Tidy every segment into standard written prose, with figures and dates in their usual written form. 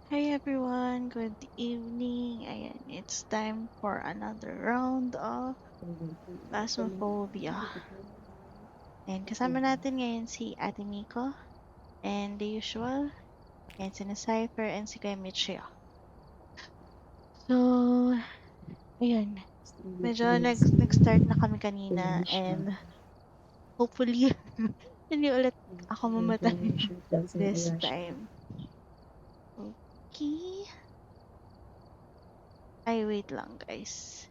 Hi everyone, good evening. Ayan, it's time for another round of Phasmophobia. And kasama natin ngayon si Ate Miko and the usual, and si Cypher and si Kuya Michio. So, ayun, medyo nag-start na kami kanina and hopefully hindi ulit ako mamatay this time. Okay. Ay, wait lang guys.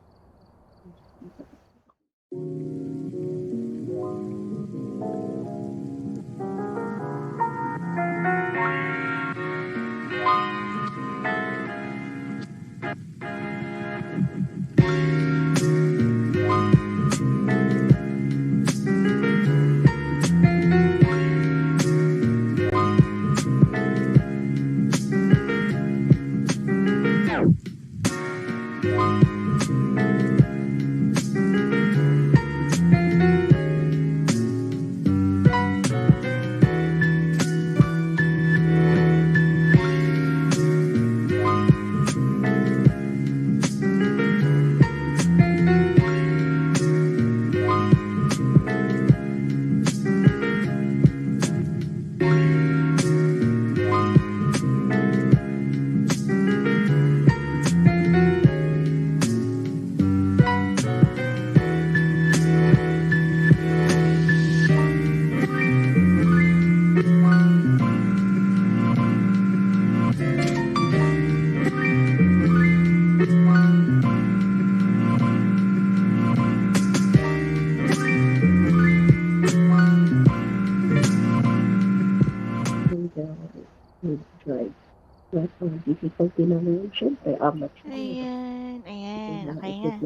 Difficulty naman yun, syempre, amateur. Ayan, okay nga.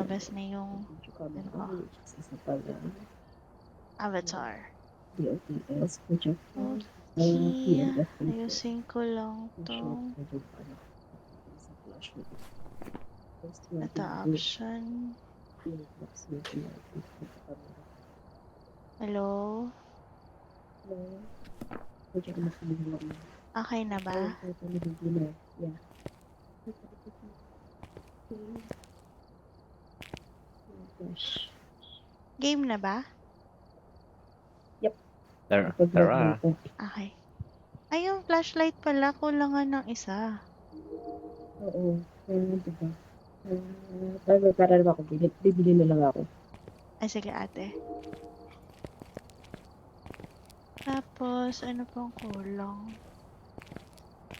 Labas na yung ano ko, avatar. DOTS, project Okay, ayusin ko lang tong ito option. Hello? Okay na ba? Game na ba? Tara. Okay. Ay, yung flashlight pala, kulangan ng isa. Oo, diba? Para ako, bibili na lang ako. Ay, sige ate. Tapos, ano pang kulang?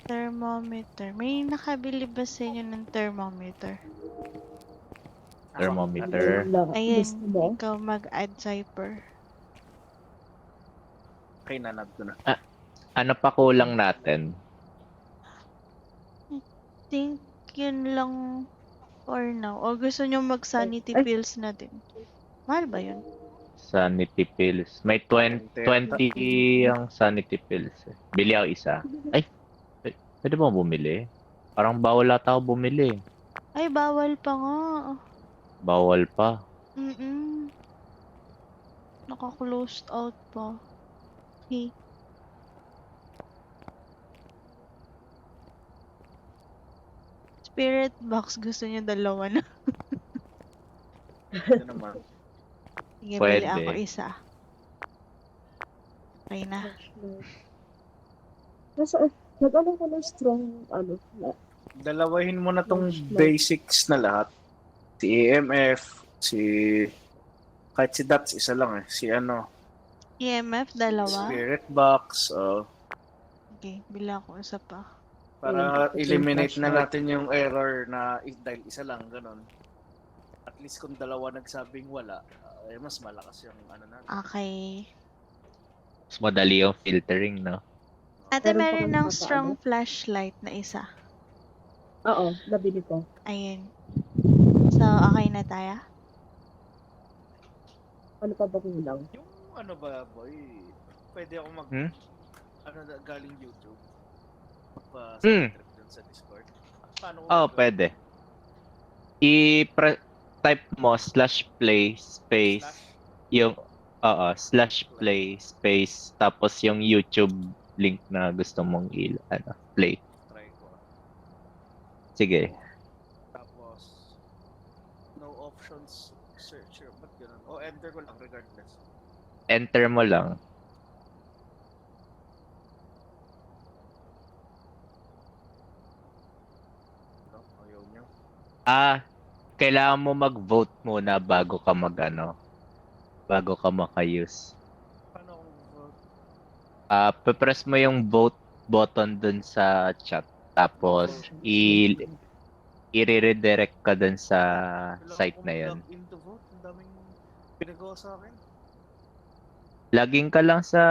Thermometer. May nakabili ba sa inyo ng thermometer? Thermometer. Ayun, Gusto mo? ikaw mag-add Cypher. Okay, nanab ko na. Ano pa kulang natin? Think yun lang for now. O gusto nyo mag-sanity Ay. pills na din? Mahal ba yun? Sanity pills. May 20 ang sanity pills. Bili ako isa. Ay, pwede ba bumili? Parang bawal ata ako bumili. Ay, bawal pa nga. Bawal pa. Naka-closed out pa. Okay. Spirit box, gusto nyo dalawa na. Ito naman. Sige, Pwede. bili ako isa. Okay na. Nag-ano ko ng strong, Dalawahin mo na tong basics na lahat. Si EMF, kahit si Dots, isa lang eh. Si EMF, dalawa? Spirit Box, Okay, bili ako isa pa. para eliminate na natin yung error na dahil isa lang, ganun. At least kung dalawa nagsabing wala, mas malakas yung natin. Okay. Mas madali yung filtering, no? Ate, Meron pa meron kang ng papaano? strong flashlight na isa. Oo, nabili ko. Ayun. So, okay na tayo? Ano pa ba kulang? Yung boy, pwede ako galing YouTube. Trip dun sa Discord. Paano Pwede. Type mo /play space yung /play space tapos yung YouTube link na gusto mong play. Try ko. Sige. Tapos, no options searcher. Ba't ganun? O, enter ko lang regardless. Enter mo lang. No? Ayaw niyo. Kailangan mo mag-vote muna bago ka bago ka maka-use. Paano kung vote? Pe-press mo yung vote button dun sa chat. Tapos, i-redirect ka dun sa Kailangan site ko na yun. mag-log in to vote. Ang daming pinagawa sa akin. Login ka lang sa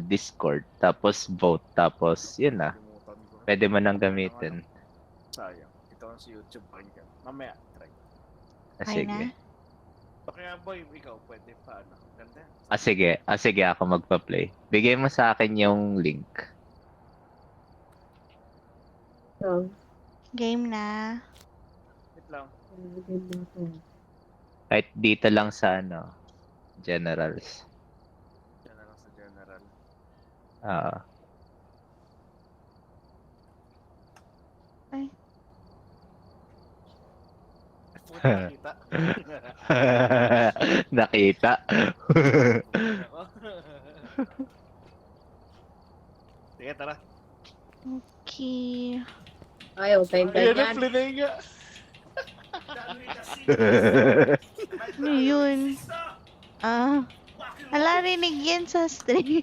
Discord. Tapos vote. Tapos, yun na. Kalimutan ko. Pwede mo nang Ano, gamitin. sayang. Ito ang si YouTube pakinggan. Mamaya, try. Okay Sige. na? Kaya boy, ikaw pwede paano? Ganda. Sige ako magpa-play. Bigay mo sa akin yung link. So, Game na. Wait lang. game na to. Kahit dito lang sa generals. Yan na lang sa general. Ah. Ay. Puta, nakita. Nakita. Sige, tara. Okay. Ayaw, time Ayan yan. ang play nga. Ano yun? Ala, rinig yan sa stream.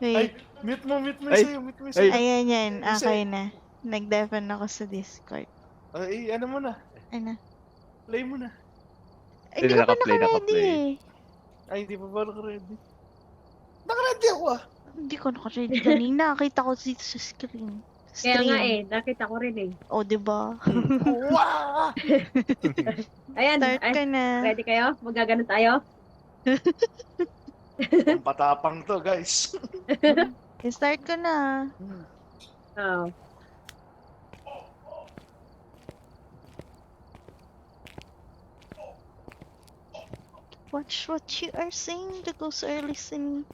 Ay, Wait. mute mo yung Ay. sa'yo, mute mo yung sa'yo. Ayan yan. Isa- Okay na. Nag-deafen ako sa Discord. Ay, ano mo na? Ano? Play mo na. Ay, hindi ka pa Naka-play, naka-ready naka-play. eh. Ay, hindi pa ba naka-ready? Naka-ready ako ah! Hindi ko naka-ready kanina. Kita ko dito sa screen. Kaya Stream. nga nakita ko rin eh. O, diba? Wow! Ayan, Start ka na. ready kayo? Magaganon tayo? Ang patapang to, guys. Start ka na. Oo. Watch what you are saying. The ghosts are listening.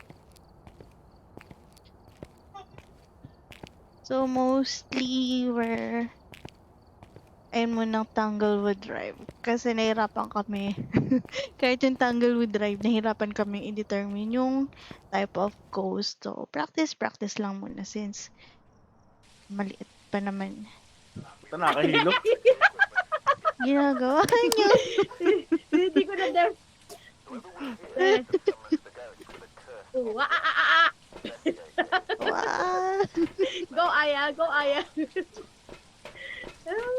So, mostly, ayun mo ng Tanglewood Drive. Kasi nahirapan kami. Kahit yung Tanglewood Drive, nahirapan kami i-determine yung type of ghost. So, practice lang muna since maliit pa naman. Ito nakahilo. Ginagawa niyo. Hindi ko na def. Wow. Go, Aya! Go, Aya!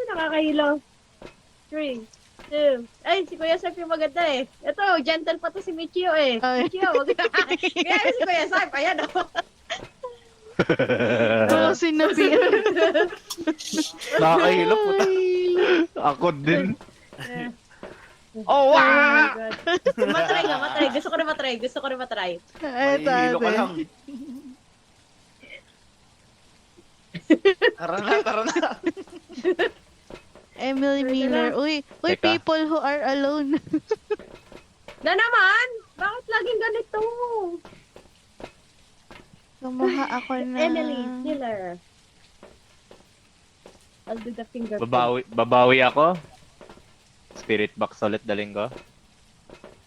Nakakahilo. 3, 2. Ay, si Kuya Sarp yung maganda eh. Ito, gentle pa to si Michio eh. Ay. Michio, wag kaya si Kuya Sarp, ayan o. Oo, sinabihan. Nakahilo, puta. Ako din. Oh, wow! Matry nga, matry. Gusto ko na matry. Mahihilo ka lang. Tara na. Emily Miller. Uy, Teka. people who are alone. Na naman! Bakit laging ganito? Kumuha ako na. Emily Miller. I'll do the finger. Babawi ako. Spirit box ulit daling ko.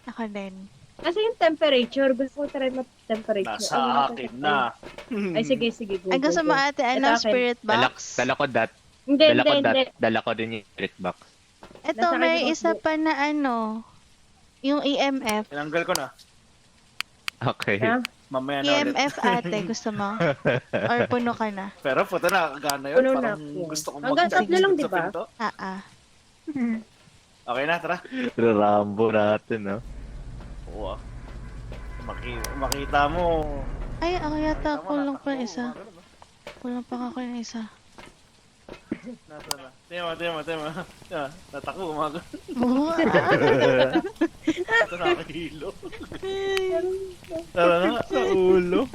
Ako din. Kasi yung temperature, gusto ko try temperature. Nasa akin na. Ay, sige. Go, Ay, gusto go, mo go. ate, Ito ano, akin. spirit box? Dala ko dat. Hindi. Dala ko din yung spirit box. Ito, Nasa may akin yung isa notebook. pa na ano, yung EMF. Tinanggal ko na. Okay. Ha? Mamaya na ulit. EMF ate, gusto mo? Or puno ka na? Pero puta na, kagana yun. Puno na Parang ako. gusto kong Hanggang tatlo lang, di ba? pinto. Okay na, tara. Rambo natin, no? Oo ah. Makita mo. Ay, ako yata, Tama, kulang pa nakatakbo, isa. gano'n ba? Kulang pa ako ng isa. Nasa na. Tema. Natakbo, umaga. Oo, Ito nakahilo. Tara na, sa ulo.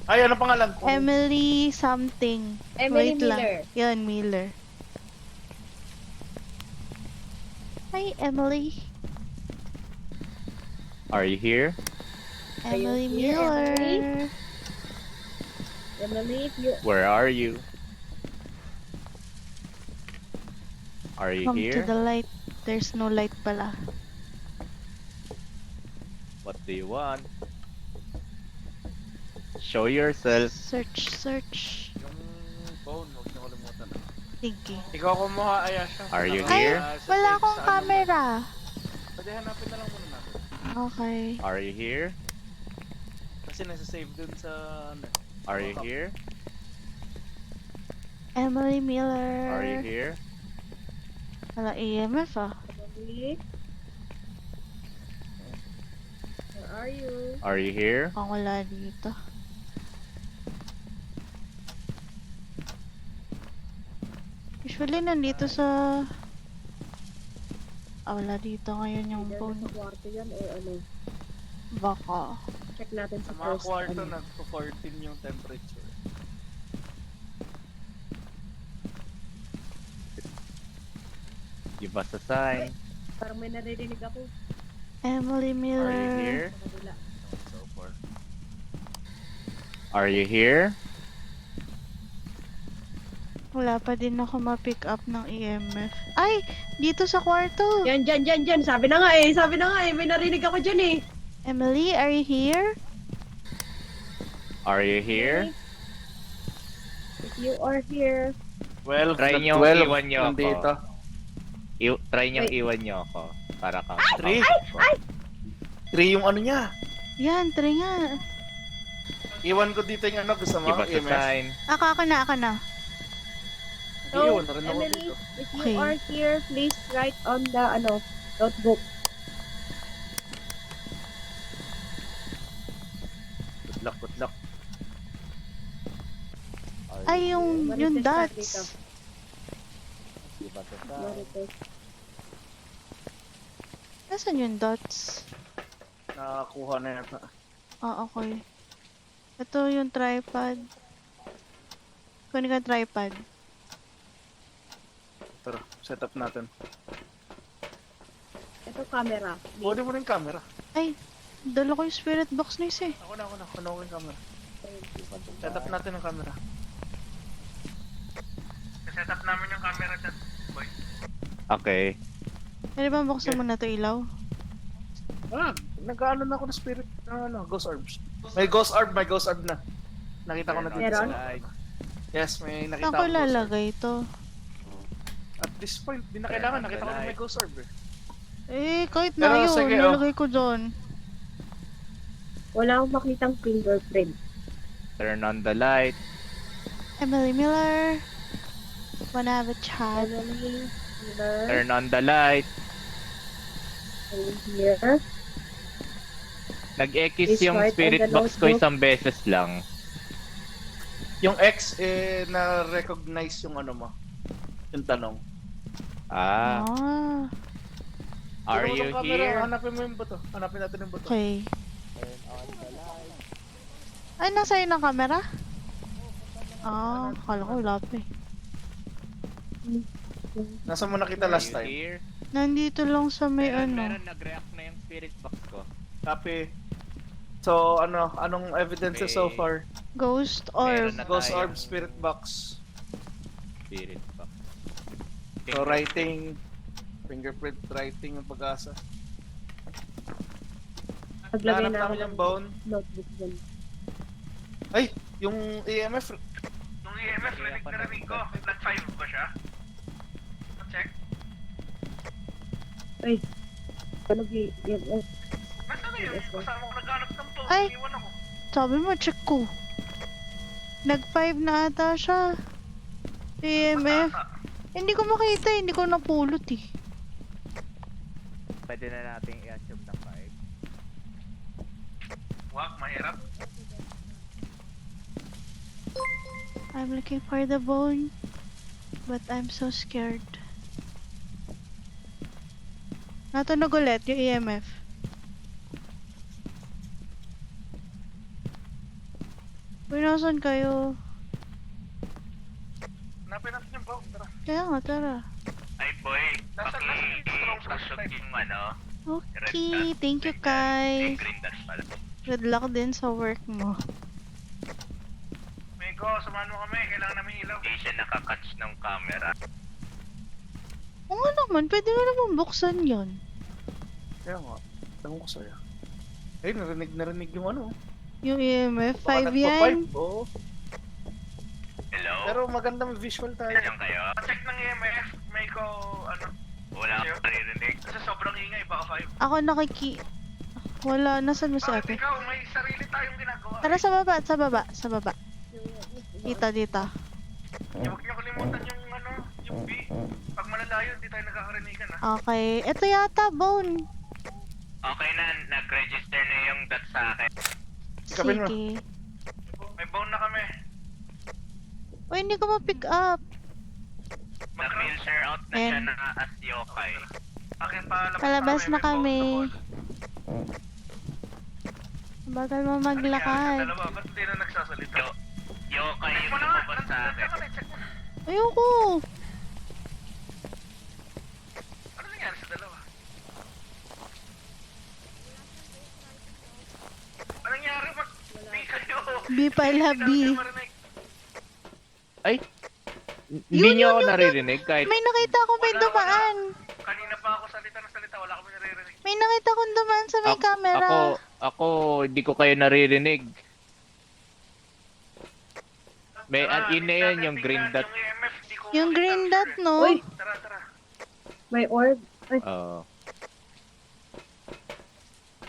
Ay, ano pangalan? Emily something. Emily Wait Miller. lang. Yun, Miller. Hi, Emily. Are you here? Are you Emily here, Miller. Emily? Emily, if you... Where are you? Are you Come to here? the light. There's no light pala. What do you want? Show yourself. Search. Yung phone, huwag niyo kalimutan. Sige. Ikaw kumuha, Ayasha. Are you Ay, here? wala akong camera. Pwede hanapin na lang muna natin. Okay. Are you here? Kasi nasa-save dun sa ano. Are you here? Emily Miller. Are you here? Wala EMF ah. Emily? Where are you? Are you here? Ang wala dito. Usually nandito sa... wala dito ngayon yung Either phone. nasa kwarto yan o ano. Baka. Check natin Sa sa mga first. kwarto, ano. nagpo-14 yung temperature. Give us a sign. Parang may naririnig ako. Emily Miller. Are you here? Sa kabila. So far. Are you here? Wala pa din ako ma-pick up ng EMF. Ay! Dito sa kwarto! Yan, dyan. Sabi na nga eh. May narinig ako dyan eh. Emily, are you here? Are you here? If you are here. Well, Try the nyo 12 iwan nyo ako. nandito. Try niyang Wait. iwan niyo ako. Para ka. Three? 3 yung ano niya. Yan, try nga. Iwan ko dito yung ano, gusto mo? Give us a EMF. sign. Ako na. Hindi, iwan na rin ako Emily, dito. if you Okay. are here, please write on the notebook. Good luck. Ay, yung Marites ka dito. dots. Give us a sign. Marites. Nasaan yung dots? Nakakuha na yata. Ah, okay. Ito yung tripod. Kunin ka yung tripod. Tara, set up natin. Ito camera. Kunin mo rin yung camera. Ay, dala ko yung spirit box na isa eh. Ako na. Kunin ko yung camera. Set up natin ang camera. Set up namin yung camera dyan, boy. Okay. Pwede ba buksan mo na to ilaw? Nag-ano na ako ng spirit, ghost orbs. May ghost orb na. Nakita ko na dito. Meron? Yes, may nakita Saan ako ko ghost orb. lalagay ito? At this point, di na kailangan. Nakita ko na may ghost orb eh. Eh, kahit Pero na yun, sige, nalagay ko dyan. Wala akong makitang fingerprint. Turn on the light. Emily Miller. Wanna have a chat? Emily, here, Turn on the light. here. Nag-X Please yung write on spirit the box ko notebook. isang beses lang. Yung X, na-recognize yung ano mo. Yung tanong. Ah. Ah, Are Tingnan mo you tong camera, here? Hanapin mo yung buto. Hanapin natin yung buto. okay. Turn on the light. Ay, nasa iyo ng camera? Ah, akala ko wala pa eh. Nasa mo nakita Are last you time? here? Nandito lang sa may ano. Meron, nag-react na yung spirit box ko. Copy. So, anong evidence so Okay. far? Ghost orb. Meron na Ghost tayong orb, spirit box. Spirit box. So, writing, fingerprint writing yung pag-asa. Naglagay Nahanap na ako namin ng yung bone. notebook dyan. Ay, yung EMF. Nung EMF, narinig ko. Nag 5 ba siya? Check. Ano EMF? Basta na yun. Kasama ko naghanap ng phone. Ay! Iwan ako. Sabi mo, check ko. Nag-5 na ata siya. EMF. Hindi ko makita, hindi ko napulot eh. Pwede na natin i-assume na 5. Wag, mahirap. I'm looking for the bone. But I'm so scared. Natunog ulit yung EMF. Uy, nasan kayo? Hanapin natin yung phone. Tara. Kaya nga, tara. Ay, boy. Paki-flash yung ano. Okay, thank you guys. Green dash pala. Good luck din sa work mo. Mego, samahan mo kami. Kailangan namin ilaw. Hindi siya nakakatch ng camera. Oo nga naman, pwede nga naman buksan yun. Kaya nga, tanong ko sa'yo. Eh, narinig yung ano. Yung EMF, Baka 5 yan. nagpa-pipe, oo. Hello? Pero magandang visual tayo. Nandiyan kayo? Check ng EMF. May ko, ano? Wala akong naririnig. Kasi sobrang ingay, baka 5. Ako Wala, nasan mo si Bakit ate? ikaw? May sarili tayong ginagawa. Tara sa baba, sa baba, sa baba. Dito, dito. Huwag niyo kalimutan yung ano, yung B. Pag malalayo, hindi tayo nagkakarinigan ah. Okay, ito yata, bone. Okay na, nag-register na yung dot sa akin. Ikapin mo. Sige. May bone na kami. Uy, hindi ko ma-pick up. Nag-filter out na siya And- na as yokai. Akin palabas Palabas na may bone kami. doon. Bagal mo Ano nangyari sa maglakad. dalawa? Ba't hindi na nagsasalita? Yokai yung lumabas sa akin. Ayoko. Ano nangyari sa dalawa? Ano nangyari? Mag-B kayo. B pala, B. Hindi namin marinig. Ay! Hindi Yun, niyo yun, ako yun, naririnig kahit... May nakita ko may Wala, dumaan. Kanina pa ako salita ng salita, wala kami naririnig. May nakita kong dumaan sa may camera. Ako, hindi ko kayo naririnig. May Tara, an-in na hindi yun, natin yung green tingnan dot. Yung EMF, di ko Yung makita, green sir, dot, eh. no? Uy, Tara, tara. may orb. Ay, Oo.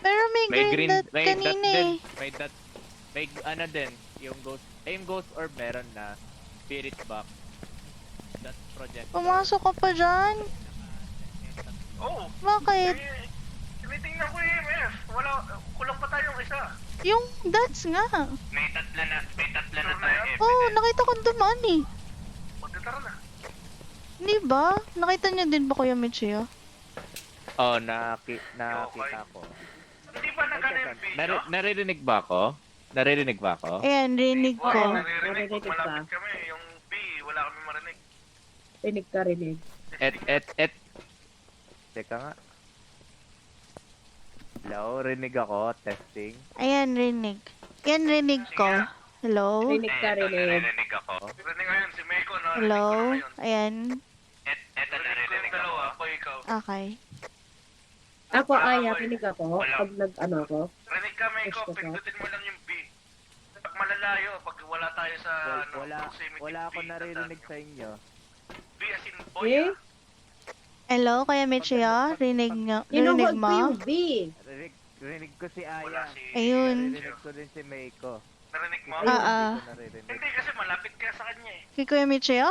Pero may green, dot may kanina dot din. eh. May dot, may ano din, yung ghost orb meron na. Spirit box. Dot project. Pumasok ka pa dyan. Oh, Bakit? eh, tinitingnan ko yung EMF. Wala, kulang pa tayong isa. Yung dots nga. May tatla na tayo. Oh, nakita kong dumaan eh. Magtatara na. Hindi ba? Nakita niyo din ba Kuya Michio? Oh, nakita ko. Hindi ba nag-NMB? Naririnig ba ako? Naririnig ba ako? Ayan, rinig Oo, ko. naririnig ko. Naririnig ka. Malapit kami. Yung B, wala kami marinig. rinig ka rinig. Teka nga. Hello, rinig ako. Testing. Ayan, rinig. Yan, rinig ko. Hello? Rinig ka rinig. Naririnig ako. Rinig ngayon si Meiko, no? Hello? Rinig ko na ngayon. Ayan. Eto, naririnig ko dalawa. Ako, ikaw. Okay. Ako Aya, rinig ako. Pag nag-ano ako. Rinig ka, Meiko. Gusto ko. Pindutin mo lang yung B. Pag malalayo, pag wala tayo sa proximity Wala ako B, naririnig tandaan sa inyo. nyo. B as in boy, Eh? ah. Hello, Kuya Michio? Rinig mo? Inuhod ko yung B. Rinig ko si Wala Aya. si... Ayun. Narinig ko din si Meiko. Narinig mo? Ayun. Ah, Hindi ko naririnig. Hindi, kasi malapit ka sa kanya eh. Kay Kuya Michio?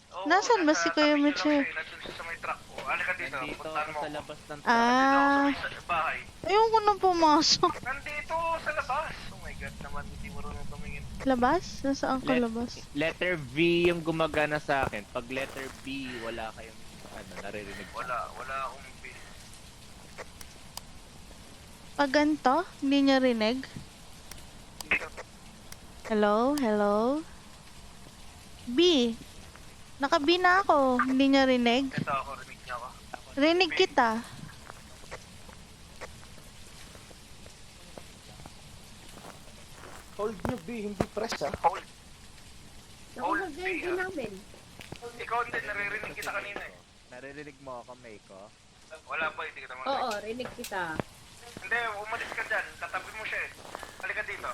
Oo, Nasaan ba si Kuya tabi niya lang Michio? siya eh. Nandun siya sa may truck ko. Halika dito, Nandito puntahan ako mo sa ako. labas ng Nandito ako Ah, sa bahay. ayoko na pumasok. Nandito sa labas. Oh my god naman, hindi marunong tumingin. Labas? Nasaan ka labas? Letter V yung gumagana sa akin. Pag letter B, wala kayong naririnig. Wala akong B. Pag ganito, hindi niya rinig? Dito. Hello? Hello? B. Naka-B na ako. Hindi niya rinig? Ito ako, rinig niya ako. Rinig kita. Hold nyo B, hindi press ha. Hold. Nakuhod na yung B namin. Ikaw hindi, naririnig kita kanina eh. Naririnig mo ako, Meiko? Wala pa, hindi kita marinig. Oo, rinig kita. Hindi, umalis ka dyan. Katabi mo siya eh. Halika dito.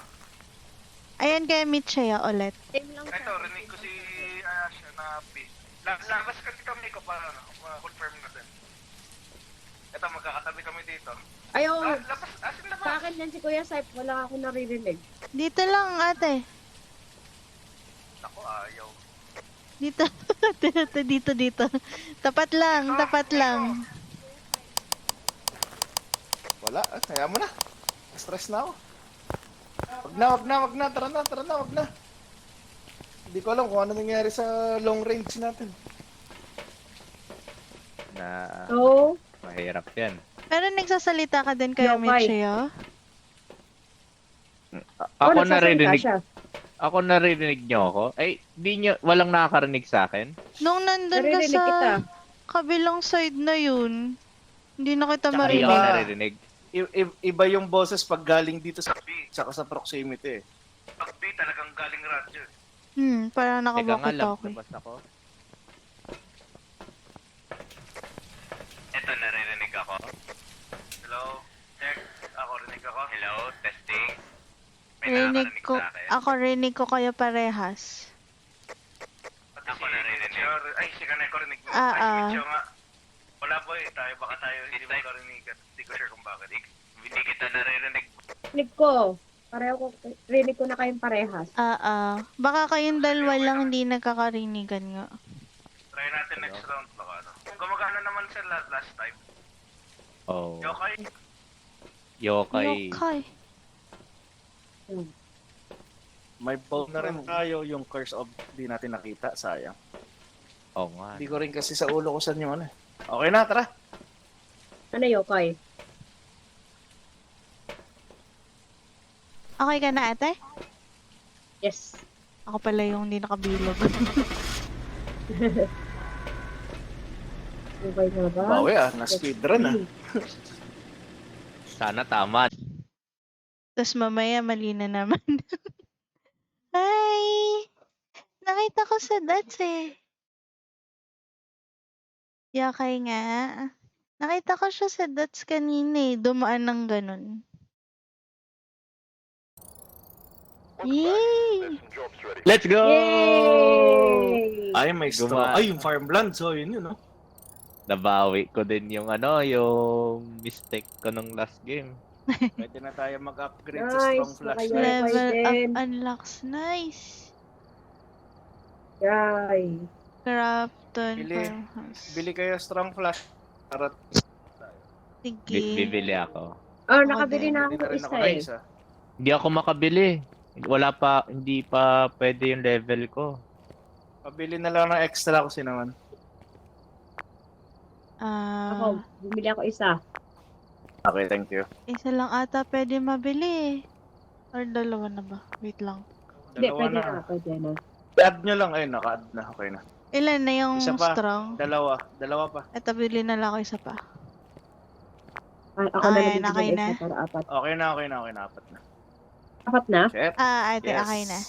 Ayan kaya Michio ulit. Same lang Ito, siya. rinig ko si Asha na B. Labas ka dito, Miko, para confirm natin. Ito, magkakatabi kami dito. Ayaw, Labas, asin labas. sa akin yan si Kuya Saip, wala ako naririnig. Dito lang ate. Ako, ayaw. Dito. dito. Tapat lang, tapat lang. Wala, kaya mo na. Stress na ako. Wag na. Tara na, wag na. Hindi ko alam kung ano nangyari sa long range natin. Na So, mahirap yan. Pero nagsasalita ka din kaya Yung Michio? Ako nagsasalita naririnig. siya. Ako naririnig nyo ako. Ay, walang nakakarinig sa akin. Nung nandun ka Naririnig sa kita. kabilang side na yun, hindi na kita Tsaka hindi ako marinig. naririnig. Iba yung boses pag galing dito sa B, tsaka sa proximity eh. Pag B talagang galing radyo. Parang Teka nga nakabakit lang, ako. labas ako. Hello, testing. May Rinig nakakarinig ko, sa akin. ako rinig ko kayo parehas. Pati ako narinig. Ay, si Kanay ko rinig mo. Ah, Ay, si ah. Micho nga. Wala po eh. Baka tayo hindi mo karinig at hindi ko sure kung bakit. Hindi kita naririnig. Rinig ko. Rinig ko na kayong parehas. Baka kayong dalawa lang hindi nagkakarinigan nga. Try natin next round. Baka ano. Gumagana naman sa last time. Oh. Okay. Yokai. Yokai. May bow na rin tayo, yung Curse of di natin nakita, sayang. Oo nga. Hindi ko rin kasi sa ulo ko saan yung ano. Okay na, tara. Ano yokai? Okay ka na ate? Yes. Ako pala yung hindi nakabilog. Okay na ba? Bawi na speedrun ah. Sana tama. Tapos mamaya mali na naman. Hi! Nakita ko sa dots eh. Yakay nga. Nakita ko siya sa dots kanina eh. Dumaan ng ganun. Yay! Let's go! Yay! Ay, may straw. Ay, yung farmland. So, yun yun, no? Nabawi ko din yung yung mistake ko nung last game. Pwede na tayo mag-upgrade sa Nice, strong flashlight. nakaya- Level din. up unlocks. Nice. Yay! Crafton Bili. farmhouse. Bili kayo strong flash. Para Sige. Bibili ako. Oh, nakabili din. na hindi ako na rin ng ako isa na eh. isa. Hindi ako makabili. Hindi pa pwede yung level ko. Pabili na lang ng extra kasi naman. Ako, bumili ako isa. Okay, thank you. Isa lang ata pwede mabili eh. Or dalawa na ba? Wait lang. Hindi, Dalawa pwede na. na, pwede na. I-add nyo lang. Ayun, naka-add na. Okay na. Ilan na yung Isa pa. strong? Dalawa pa. Eto, bili na lang ako isa pa. Ako na Ay, nabibili okay ng na. isa para apat. Okay na. Apat na. Apat na? Shit. Ate, okay na.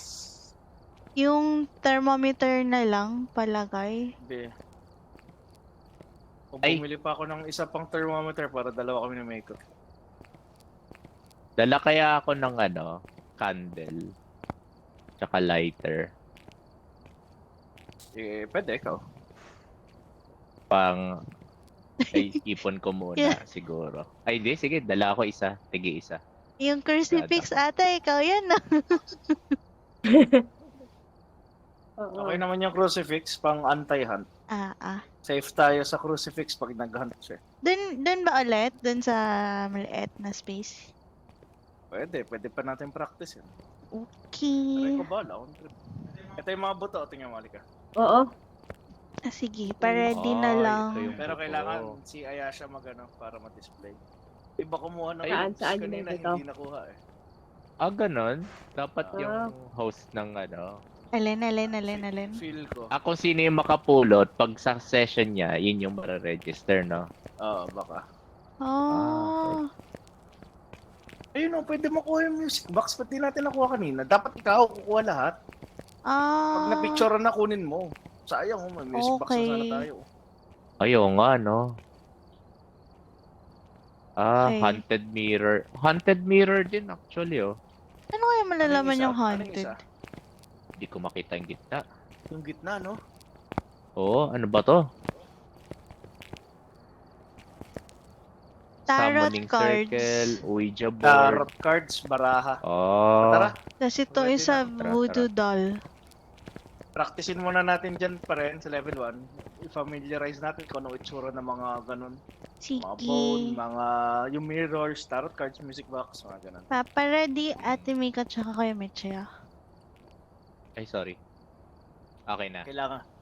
Yung thermometer na lang, palagay. Hindi. Kung Ay. bumili pa ako ng isa pang thermometer para dalawa kami na makeup. Dala kaya ako ng candle. Tsaka lighter. Eh, pwede ikaw. Ay, ipon ko muna Yeah. siguro. Ay, di. Sige, dala ako isa. Tige isa. Yung crucifix, ate, ikaw yan, no? Oo. Okay naman yung crucifix pang anti-hunt. Safe tayo sa crucifix pag nag-hunt siya. Dun ba ulit? Dun sa maliit na space? Pwede pa natin practice yun. Okay. Try ko bala, on trip. Ito yung mga buto, tingnan mo, halika. Oo. Sige, pa-ready na Ay, lang. ito yung Pero buto. kailangan si Ayasha magano para ma-display. Iba kumuha ng Saan? notes Saan yung kanina, buto? hindi nakuha eh. Ganon. Dapat Ah. yung host ng Alin. Feel ko. Kung sino yung makapulot, pag sa session niya, yun yung mara-register, no? Oo, baka. Oh. Ayun o, pwede makuha yung music box. Pati natin nakuha kanina. Dapat ikaw kukuha lahat. Pag na-picture na kunin mo. Sayang, may music box na sana Okay. tayo. Ayaw nga, no? Okay. Haunted mirror. Haunted mirror din, actually, oh. Ano kaya malalaman Anong yung isa? Anong haunted? isa? Hindi ko makita yung gitna. Yung gitna, no? Oo, ano ba to? Tarot Summoning cards. circle, Ouija board. Tarot cards, baraha. Oh. Tara, Kasi ito Pwede isa na. Tara, voodoo doll. practicein muna natin dyan pa rin sa level 1. I-familiarize natin kung ano itsura ng mga ganun. Mga bone, Sige. mga yung mirrors, tarot cards, music box, mga ganun. Papa-ready, Ate Mika, tsaka kayo, Mitchia. Ay, sorry. Okay na.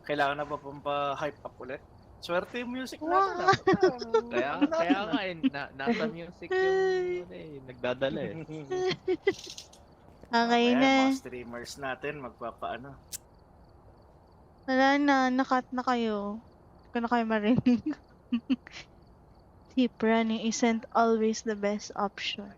Kailangan na ba pampa-hype up ulit? Swerte yung music Wow. natin. Kaya nga, nasa music yung nagdadala eh. Okay Mamaya, na. Mga streamers natin, magpapaano. Wala na, nakat na kayo. Hindi ko na kayo marinig. Keep running isn't always the best option.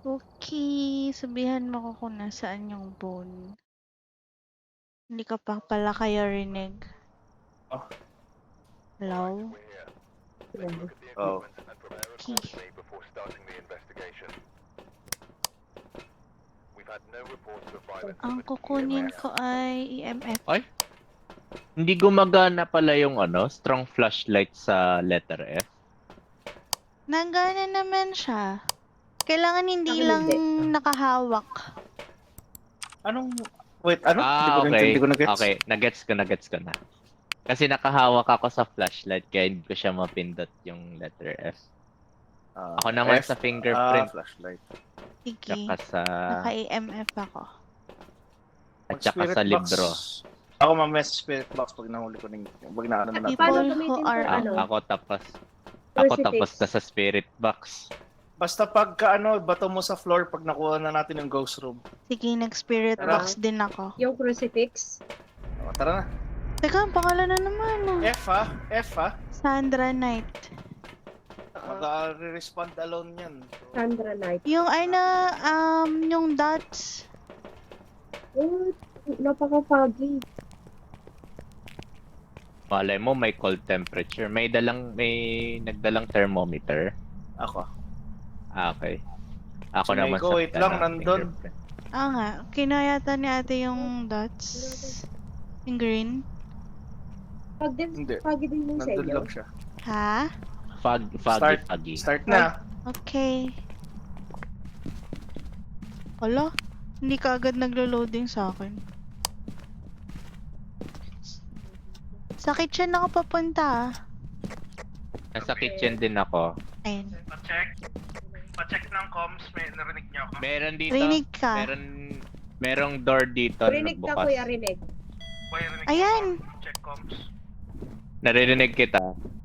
Okay, sabihan mo ko kung nasaan yung bone. Hindi ka pa pala kayo rinig. Hello? Oh. Key. Ang kukunin ko ay EMF. Ay? Hindi gumagana pala yung strong flashlight sa letter F. Nagana naman siya. Kailangan hindi Akin lang hindi. nakahawak. Anong... Wait, ano? Okay. Hindi ko na-gets. Okay, nagets ko na. Kasi nakahawak ako sa flashlight kaya hindi ko siya mapindot yung letter F. Ako naman sa fingerprint. Flashlight. Sige. Tsaka sa... Naka-EMF ako. At saka sa libro. Ako mamaya sa spirit box pag nahuli ko ng... Pag naano na natin. Paano People who gamitin are for ano? Ako tapos Crucifix. na sa spirit box. Basta pagka bato mo sa floor pag nakuha na natin yung ghost room. Sige, nag-spirit Tara. box din ako. Yung crucifix. O, tara na. Teka, ang pangalan na naman. F ha? Sandra Knight. Mag-respond alone yan. Sandra Knight. Yung yung dots. Oh, napaka-foggy. Malay mo may cold temperature. May nagdalang thermometer. Ako. Okay. Ako Si naman Meiko, wait lang, nandun. fingerprint. Nga, kinayata ni ate yung dots. Yung green. Hindi. Foggy din yung sa Nandun inyo. lang siya. Ha? Foggy. Start na. Okay. Wala. Hindi ka agad naglo-loading sa akin. Sa kitchen ako papunta. Nasa kitchen din ako. Ayun. Pa-check ng comms, may narinig niyo ako. Meron dito. Rinig ka. Merong door dito na Rinig ka, bukas. kuya, rinig. Boy, rinig Ayan. ko. Check comms. Naririnig kita.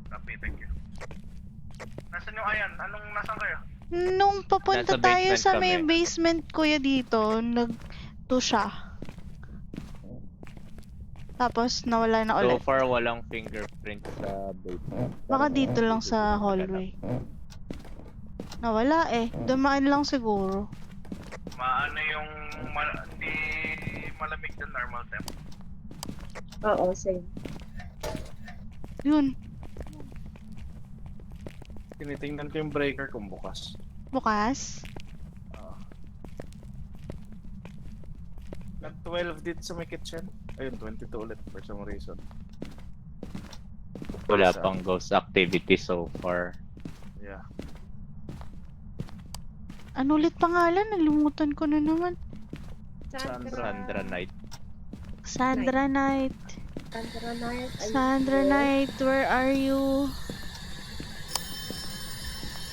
Copy, thank you. Nasaan yung ayan? Nasaan kayo? Nung papunta Nasa tayo basement sa may kami. basement kuya dito, nag-2 siya. Tapos nawala na So ulit. far, walang fingerprint sa basement. Baka dito lang sa hallway. Nawala eh. Dumaan lang siguro. Maano yung hindi malamig na normal temp. Oo, same. Yun. Tinitingnan ko yung breaker kung bukas. Bukas. Nag-12 dito sa may kitchen. Ayun, 22 ulit for some reason. Wala pang ghost activity so far. Yeah. Ano ulit pangalan? Nalimutan ko na naman. Sandra Knight. Sandra Knight. Sandra Knight. Ayun. Sandra Knight, where are you?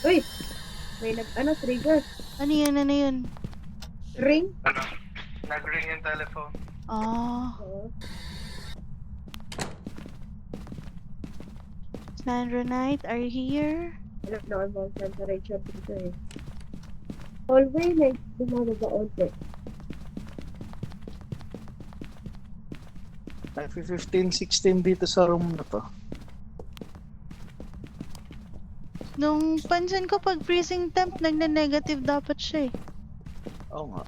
Uy! May trigger. Ano yun? Ano yun? Ring. Ano? Nag-ring yung telephone. Oh. Oo. Sandra Knight, are you here? Normal temperature dito eh. Hallway, may bumababa onte. 15, 16 dito sa room na to. Nung pansin ko pag freezing temp, nagne-negative dapat siya eh. Oo nga.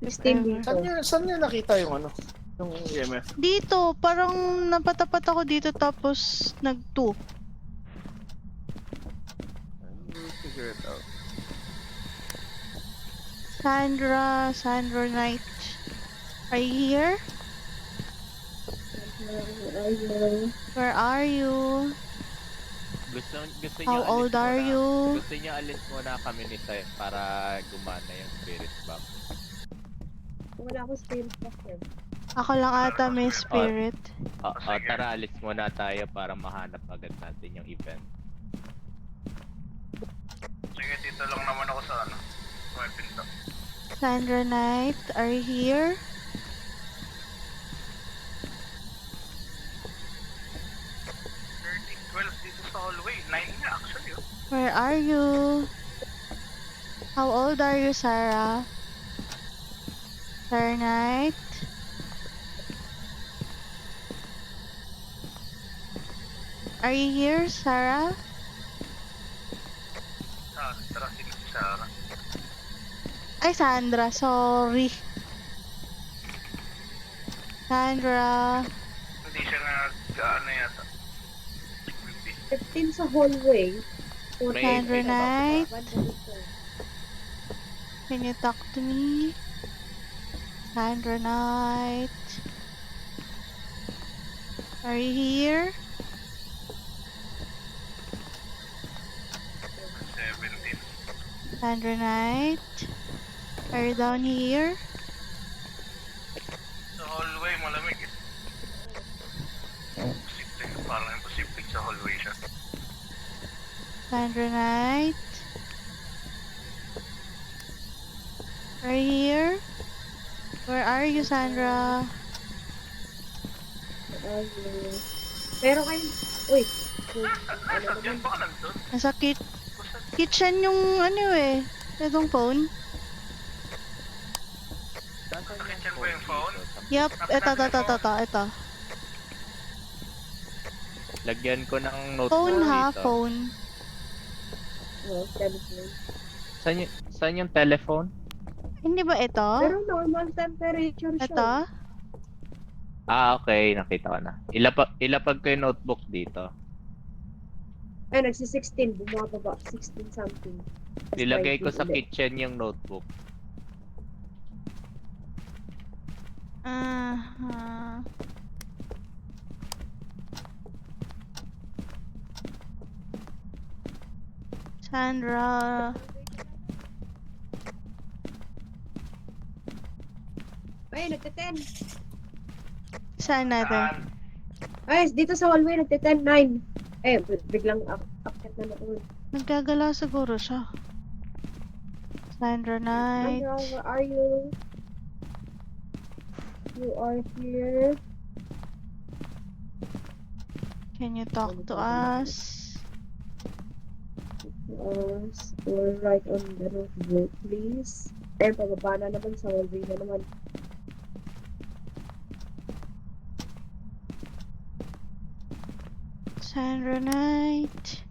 Steam dito. Saan niyo nakita yung yung EMF? Dito, parang napatapat ako dito tapos nag-2. We'll figure it out. Sandra Knight. Are you here? Where are you? Gusto How niyo old are you? Gusto niyo alis muna kami ni Seth para gumana yung spirit box. Wala akong spirit box yan. Ako lang ata may spirit. Tara, alis muna tayo para mahanap agad natin yung event. Sige, dito lang naman ako sa may pinto. Sandra Knight, are you here? 12 dito sa hallway. 9 nga actually. Oh. Where are you? How old are you, Sarah? Sarah Knight? Are you here, Sarah? Tara, sino si Sarah? Ay, Sandra, sorry. Sandra. Hindi siya yata. 15 sa hallway. 14 Sandra sa Knight, banda dito. can you talk to me? Sandra Knight, are you here? 17. Sandra Knight, are you down here? Sa hallway, malamig eh. Posible, parang imposible sa hallway siya. Sandra Knight, are you here? Where are you, Sandra? Ayun. Pero kayo, uy. Ano Diyan naman? pa ka nandun? Nasa kitchen yung ano eh. Itong phone. Saan Sa kitchen ba yung phone? Yup, ito. Lagyan ko ng notebook Phone ha, dito. phone. Oh, telephone. Saan yung telephone? Hindi ba ito? Pero normal temperature siya. Ito? Ah, okay. Nakita ko na. Ilapag ko yung notebook dito. Ay, nagsi-16. Bumababa. 16 something. Tapos Nilagay 19 ko sa ulit. kitchen yung notebook. Aha. Sandra. Ay, nagte-10. Saan natin? Saan? Ay, dito sa hallway, nagte-10. 9. Eh, biglang akit na naman. Nagkagala siguro siya. Sandra Knight. Sandra, where are you? You are here. Can you talk to us? We're right on the notebook, please. Eh, pababa na naman sa hallway na naman. Sandra Knight.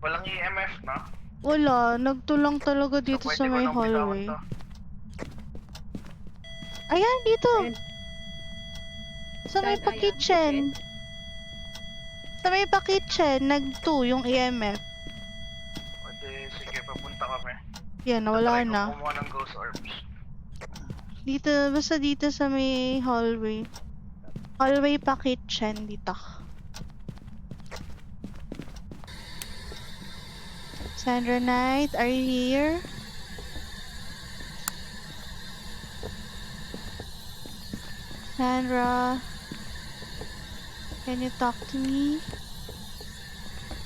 Walang EMF, no? Wala, nagtulang talaga dito So, sa pwede ko may nang bitawan hallway. to. Ayan, dito. Ayan. Sa may Saan? pa-kitchen. Sa may pa-kitchen, nag-2 yung EMF. Pwede, sige, papunta kami. Yan, nawala Tatry ko na. kumuha ng ghost orbs. Dito, basta dito sa may hallway. Hallway pa-kitchen, dito. Sandra Knight, are you here? Sandra, can you talk to me?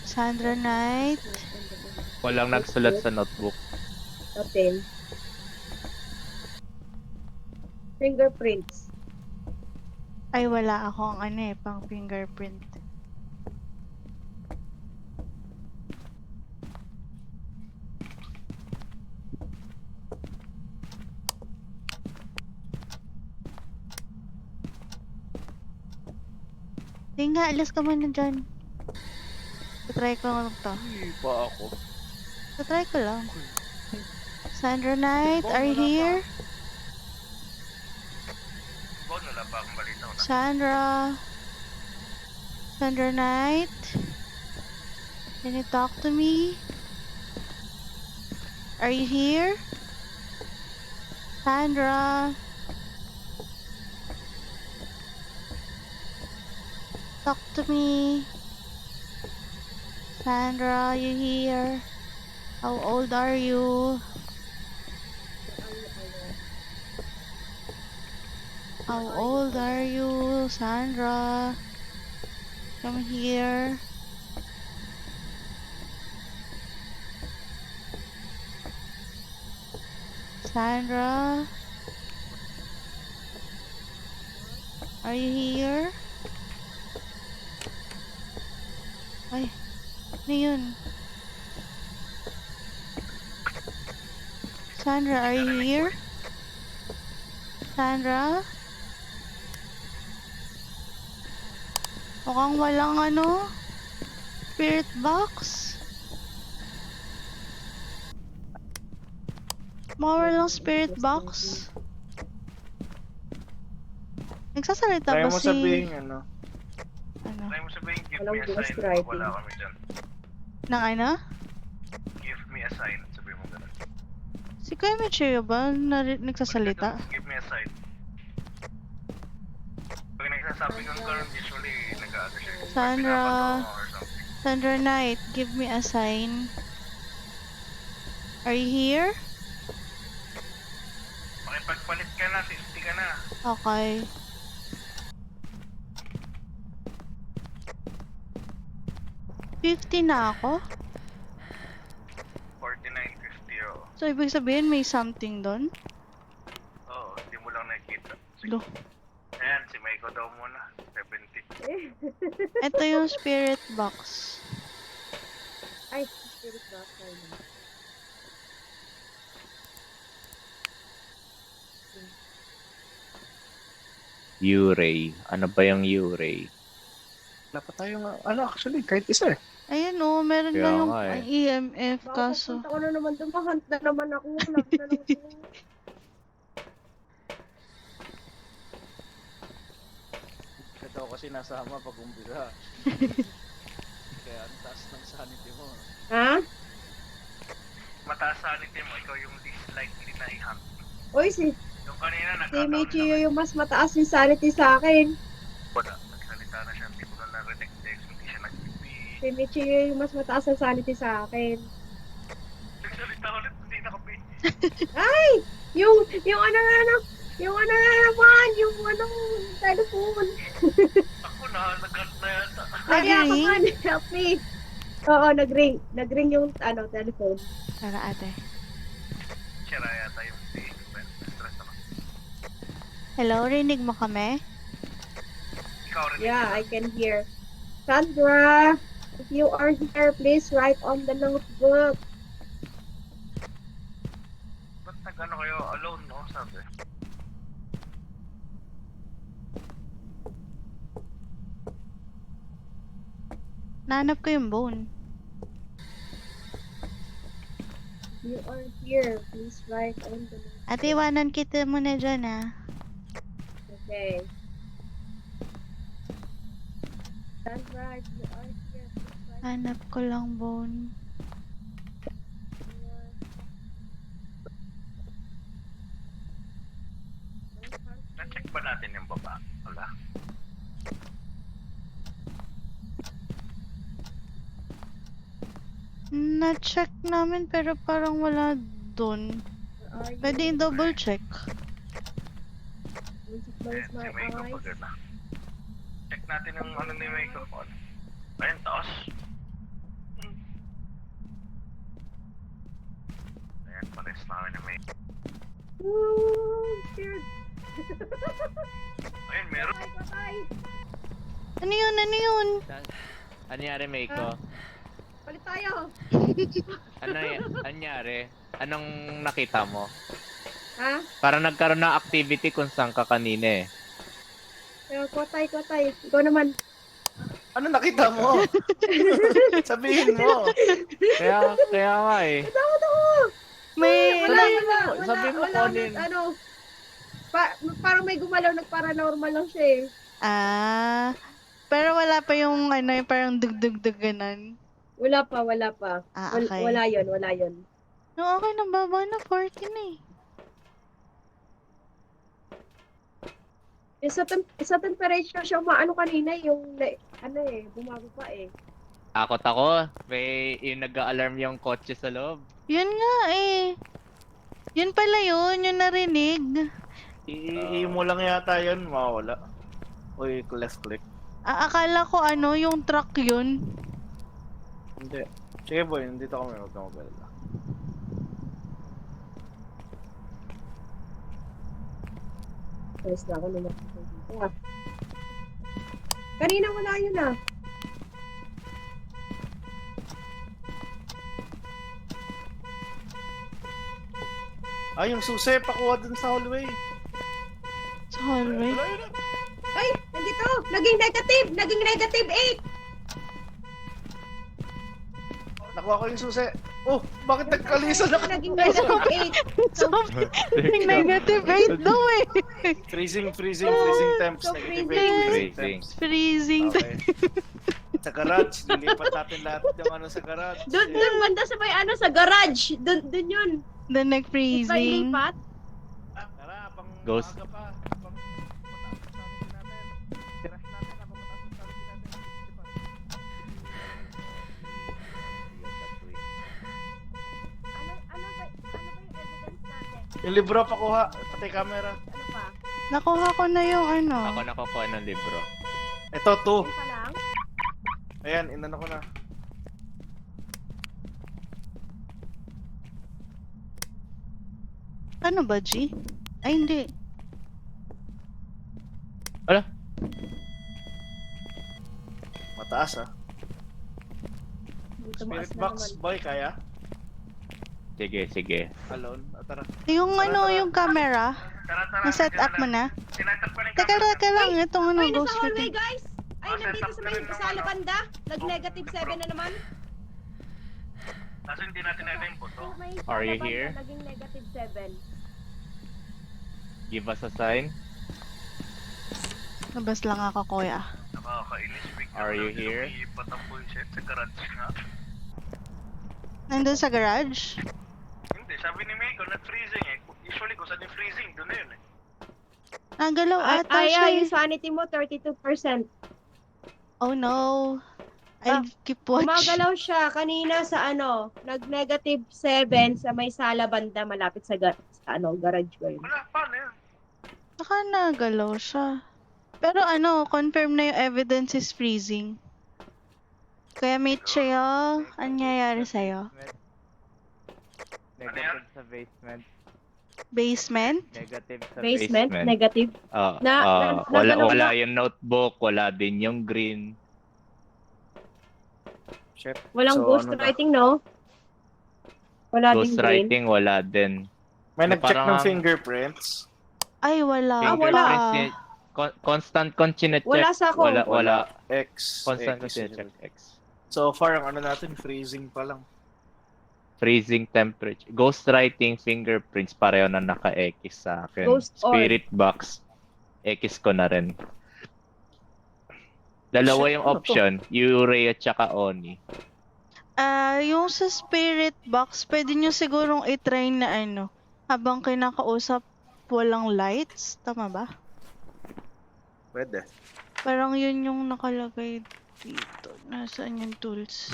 Sandra Knight, Walang nagsulat sa notebook. Natin. Fingerprints. ay wala akong ano eh, pang fingerprint. Hindi nga, alas ka muna dyan. Tatry ko lang to. Hindi pa ako. Tatry ko lang. Sandra Knight, are you here? Bon, wala pa akong balita ko na. Sandra. Sandra Knight. Can you talk to me? Are you here? Sandra. Talk to me. Sandra, are you here? How old are you? How old are you, Sandra? Come here. Sandra? Are you here? Ay, ano yun? Sandra, are you here? Sandra? Mukhang walang ano? Spirit box? Mukhang walang spirit box? Nagsasalita Try ba mo si... sabihin, ano? Ano? Try mo sabihin, give Walang me a ghost sign. writing. Wala kami dyan. Nang ano? Give me a sign. Sabihin mo ganun. Si Kuya Michio ba nagsasalita? Give me a sign. Pag nagsasabi kang ganun, usually nag-ano siya. May Sandra. pinapatungo or something. Sandra Knight, give me a sign. Are you here? Makipagpalit ka na, 50 ka na. Okay. $50 na ako? 49.50 oh. So, ibig sabihin may something doon? Oo, hindi mo lang nakikita. Lo. Ayan, si Maiko daw muna. 70. Ito yung spirit box. Ay, spirit box. Ayun. U-ray. Ano ba yung U-ray? Wala pa tayong, ano, actually, kahit isa eh. Ayun oh, meron Kaya na yung nga eh. EMF Baka kaso. papunta ko na naman doon. Mahant na naman ako. Lagi na naman ako. Siya daw kasi nasama pag umbira. Kaya ang taas ng sanity mo. Ha? Mataas sanity mo, ikaw yung least likely na i-hunt. Uy, si Yung kanina Si nagkataon Michio yung mas mataas yung sanity sa akin. wala. Nagsalita na siya, hindi ko na na-detect, hindi siya nag-BP. Si Michio yung mas mataas ang sanity sa akin. Nagsalita ulit, hindi naka-BP. Ay! Yung ano na naman, yung ano, telephone. Ako na, nag-hunt na yata. Kaya Nag-ring? come on, help me. Oo, nag-ring. Nag-ring yung ano, telephone. Tara ate. Sira yata yung tingin ko. Stress naman. Hello, rinig mo kami? Ikaw rin. Yeah, I can hear. Sandra, if you are here, please write on the notebook. Ba't nag-ano kayo alone, no? Sabi. Nahanap ko yung bone. If you are here, please write on the notebook. Ate, iwanan kita muna dyan ah. Okay. Sandra, if you are here, please write Hanap ko lang bone. Na-check ba natin yung baba? Wala. Na-check namin pero parang wala dun. Where are you? Pwede i-double check. Need to close Ayan, my si Maiko eyes. pag na. Check natin yung ano ni Maiko. Ayun, taas. Ayan, pares namin ni Maiko. Ooh, I'm scared. Ayun, meron. Patay, patay. Ano yun? Ano yun? Anyari, Meiko? Palit tayo. Anyari? Anong nakita mo? Ha? Parang nagkaroon ng activity kung saan ka kanina eh. Kotay, kotay. Ikaw naman. Ano nakita mo? Sabihin mo. Kaya nga eh. Tama to. May... Wala, Sabihin wala, mo, wala, sabihin mo wala, kung ano yun. ano. Parang may gumalaw, nag-paranormal lang siya eh. Pero wala pa yung ano, yung parang dug-dug-dug ganon. Wala pa, wala pa. Ah, okay. Wala yon, wala yon. No, okay, nababa na 14 eh. Sa temperature siya maano kanina yung ano eh, bumago pa eh. Takot ako. May yung nag-alarm yung kotse sa loob. Yun nga eh. Yun pala yun, yung narinig. I mo lang yata yun, mawawala. Uy, left click. Akala ko ano, yung truck yun. Hindi. Sige boy, nandito kami, huwag kang magalala. Pwes na ako naman dito. Kanina wala yun ah. Ah, yung susi, pakuha dun sa hallway. Sa hallway. Wala yun. Ay, nandito! Naging negative! Naging negative 8! Nakuha ko yung susi. Oh, bakit nagkalisan ako? Naging negative 8. Something negative 8 daw eh. Freezing temps. So Negative freezing. 8 temps. Freezing. Okay. Sa garage, lilipat natin lahat yung ano sa garage. Doon banda sa may ano sa garage. Doon yun. The neck Di ba freezing. ilipat? Tara, pang Ghost. maaga pa. Pang mataas ang sanity natin. Tirash natin na pang mataas ang sanity natin. Di ba? Ano ba yung evidence natin? Yung libro pa kuha, pati camera. Ano pa? Nakuha ko na yung ano. Ako nakukuha ng libro. Ito, 2. Ano pa lang? Ayan, inano ko na. Ano ba, G? Ay, hindi. Mataas ah. Dito Spirit maas na box, naman. boy, kaya? Sige. Alone? Tara. Yung ano, yung camera. Tara. Na-set up mo na. Sinet up ko na yung Teka lang. Itong ano, Ay, ghost nasa hallway, shooting. guys! Ay, nandito sa may kasala banda. Nag-negative 7 na naman. Kaso hindi natin na yung boto. Oh, may Are you sala banda, here? Naging negative 7. Give us a sign. Labas lang ako, kuya. Nakakainis. Bigla Are you lang here? lumipat ang bullshit sa garage nga. Nandun sa garage? Hindi, sabi ni Miko, nag-freezing eh. Usually kung saan yung freezing, doon na yun eh. Nagalaw ata Ay, siya. yung sanity mo, 32%. Oh no. I'll keep watch. Gumagalaw siya kanina sa ano, nag-negative 7 sa may sala banda malapit sa, garage ko yun. Wala, paano yun? Saka nagalaw siya. Pero ano, confirm na yung evidence is freezing. Kaya mate siya, ano nangyayari sa'yo? Negative sa basement. Basement? Negative sa Basement, negative. Wala yung notebook, wala din yung green. Shit. Walang So, ghostwriting, no? Wala din green. Ghostwriting, wala din. May nag-check Parang- ng fingerprints. Ay, wala. Fingerprints pa. niya, constant kung chinecheck. Wala sa ako. Wala. X. Constant kung X. chinecheck. X. So far, ang ano natin, freezing pa lang. Freezing temperature. Ghostwriting, fingerprints, pareho na naka-X sa akin. Ghost orb. Spirit box, X ko na rin. Dalawa Shit, yung ano to? option, Urea tsaka Oni. Yung sa spirit box, pwede nyo sigurong i-try na ano, habang kinakausap walang lights. Tama ba? Pwede. Parang yun yung nakalagay dito. Nasaan yung tools?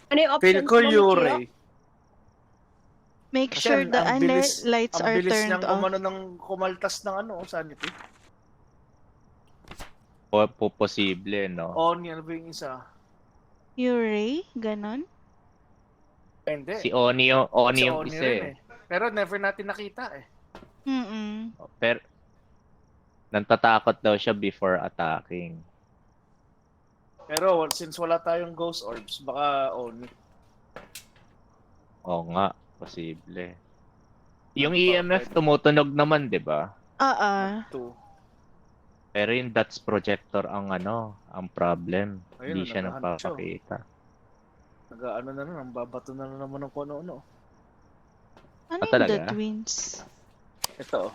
Ano yung Feel options ko mo, Michio? Yuri. Make Kasi sure the ang bilis- lights Ang are bilis turned niyang off. kumano ng kumaltas ng ano, sanity. O posible, no? On, yan ba yung isa? Yuri? Ganon? Hindi. Si Oni yung, Oni Si yung Oni isa rin eh. Pero never natin nakita eh. Mm-mm. Pero, nantatakot daw siya before attacking. Pero since wala tayong ghost orbs, baka Oni. Oo nga, posible. Yung EMF tumutunog naman, 'di ba? Two. Pero yung dots projector ang ang problem. Ayun, Hindi siya naghahanap siya. nagpapakita. Nag-ano na naman, babato na naman ng kung ano-ano. Ano Ah, yung talaga? the twins? Ito.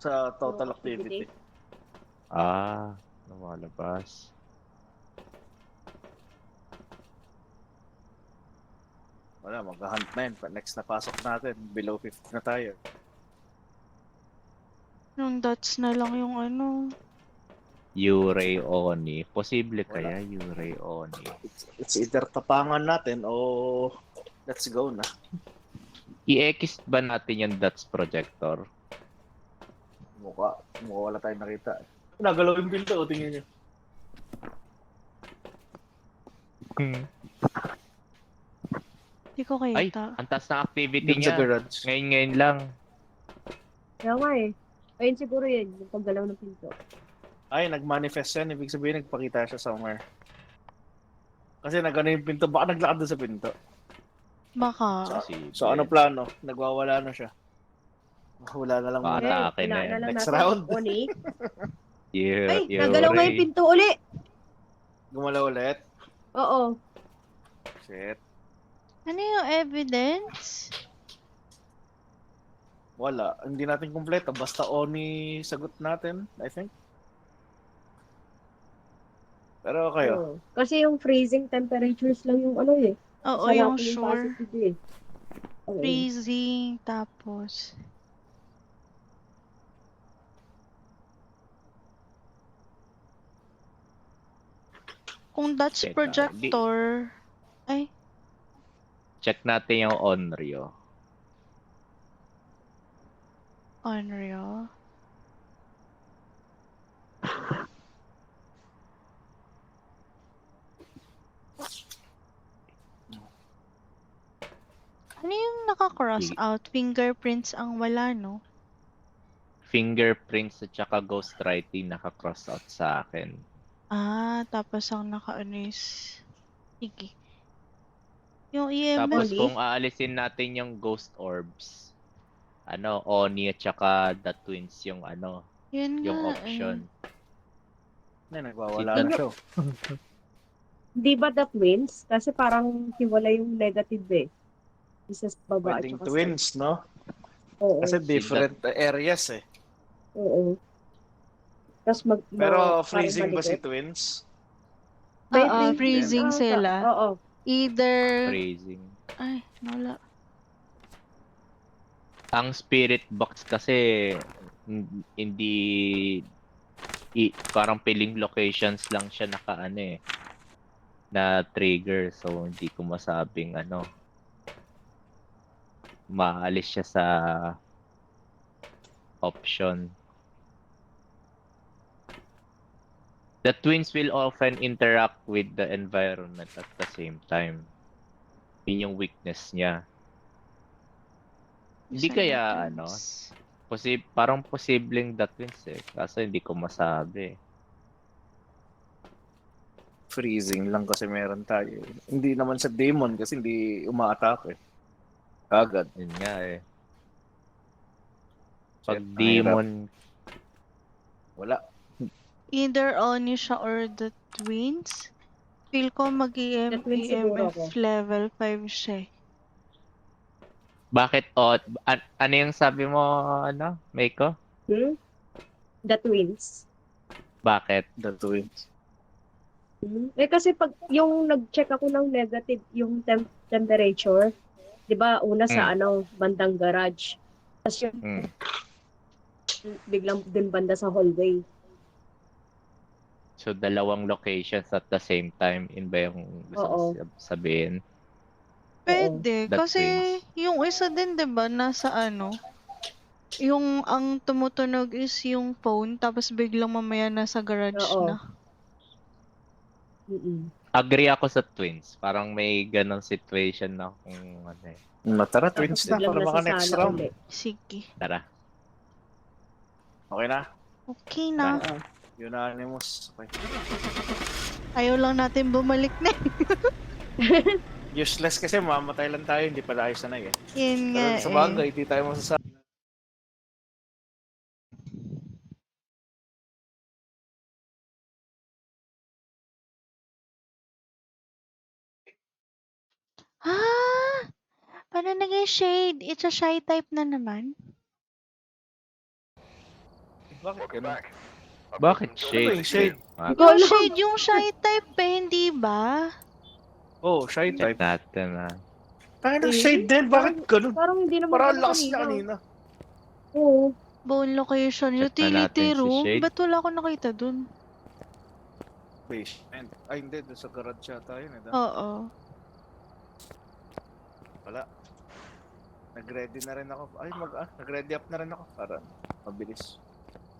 Sa total Oo, activity. Lumalabas. Wala, mag-hunt na yun. Next na pasok natin, below 50 na tayo. Yung dots na lang yung ano. Uray Oni. Posible kaya Uray Oni. It's either tapangan natin o let's go na. I-X ba natin yung dots projector? Mukha wala tayong nakita. Nagalaw yung pinto, tingnan nyo. Hindi ko Ay, kita. ang taas na activity Dun sa niya. garage. Ngayon lang. Kaya nga eh. Ayun siguro yun, yung paggalaw ng pinto. Ay, nag-manifest yan. Ibig sabihin, nagpakita siya somewhere. Kasi nagano yung pinto. Baka naglakad doon sa pinto. Baka. Posible. So, ano plano? Nagwawala na siya. Wala na lang Para muna. akin na yan. Kailangan na lang Next natin. round. Onyx. You, Ay, you nagalaw nga yung Ray. pinto uli. Gumalaw ulit. Oo. Shit. Ano yung evidence? Wala. Hindi natin kumpleto. Basta Oni sagot natin, I think. Pero kayo. Oo. Kasi yung freezing temperatures lang yung ano eh. Oo, Isa yung natin yung sure. positive eh. Oo. Freezing, tapos... Kung Dutch Teka, projector... Ay, Check natin yung Onryo. Onryo. Ano yung naka-cross Sige. out? Fingerprints ang wala, no? Fingerprints at saka ghostwriting naka-cross out sa akin. Tapos ang naka-ano is... Sige. Yung Tapos EMF, Oli? kung aalisin natin yung ghost orbs, Oni at saka the twins yung yun yung nga option. Nagwawala Sino- na siya. Di ba the twins? Kasi parang hiwala yung negative eh. Isa sa baba at Pwedeng saka twins, no? Oo. Kasi different areas eh. Oo. Tapos Pero parang freezing ba si malikot. twins? May Oo, freezing ata. sila. Oo. Either... Phrasing. Ay, wala. Ang spirit box kasi hindi parang piling locations lang siya na trigger, so hindi ko masabing maalis siya sa option. The twins will often interact with the environment at the same time. Yun yung weakness niya. Hindi kaya Sentence. parang posibleng the twins eh. Kaso hindi ko masabi. Freezing lang kasi meron tayo. Hindi naman sa demon kasi hindi umaatake. Agad. Yun nga eh. Pag Shit, demon, Wala. Either Oni siya or the twins. Feel ko The twins siguro EMF ako. level 5 siya. bakit ano yung sabi mo, Meiko? The twins. Bakit? The twins. Eh kasi pag yung nag-check ako ng negative yung temperature, 'di ba? Una sa bandang garage. Tapos yung Mm. biglang din banda sa hallway. So, dalawang locations at the same time. Yun ba yung gusto Oo. mo sabihin? Pwede. The Kasi twins. yung isa din, 'di ba, nasa yung ang tumutunog is yung phone, tapos biglang mamaya nasa garage Oo. na. Agree ako sa twins. Parang may ganong situation na kung eh. Tara, twins na Biglang para maka next nasasala round. ulit. Sige. Tara. Okay na? Okay na. Oo. Unanimous. Okay. Ayaw lang natin bumalik na. Useless kasi mamatay lang tayo, hindi pa tayo sanay eh. Yun nga Pero sa bagay, hindi tayo masasabi. Paano naging shade? It's a shy type na naman. Bakit ganun? Bakit Ano shade? yung shade? Hindi ko Yung alam. shade, yung shy type hindi ba? Oh, shy Check type. natin Tangin ng Eh, shade din, bakit ganun? Parang hindi naman Parang ganun lakas niya kanina. Oo. Bone location, Check na utility natin si room. Shade. Ba't wala ako nakita dun? Basement. Ay hindi, doon sa garage yata yun eh. Oo. Wala. Nag-ready na rin ako. Ay, nag-ready up na rin ako para mabilis.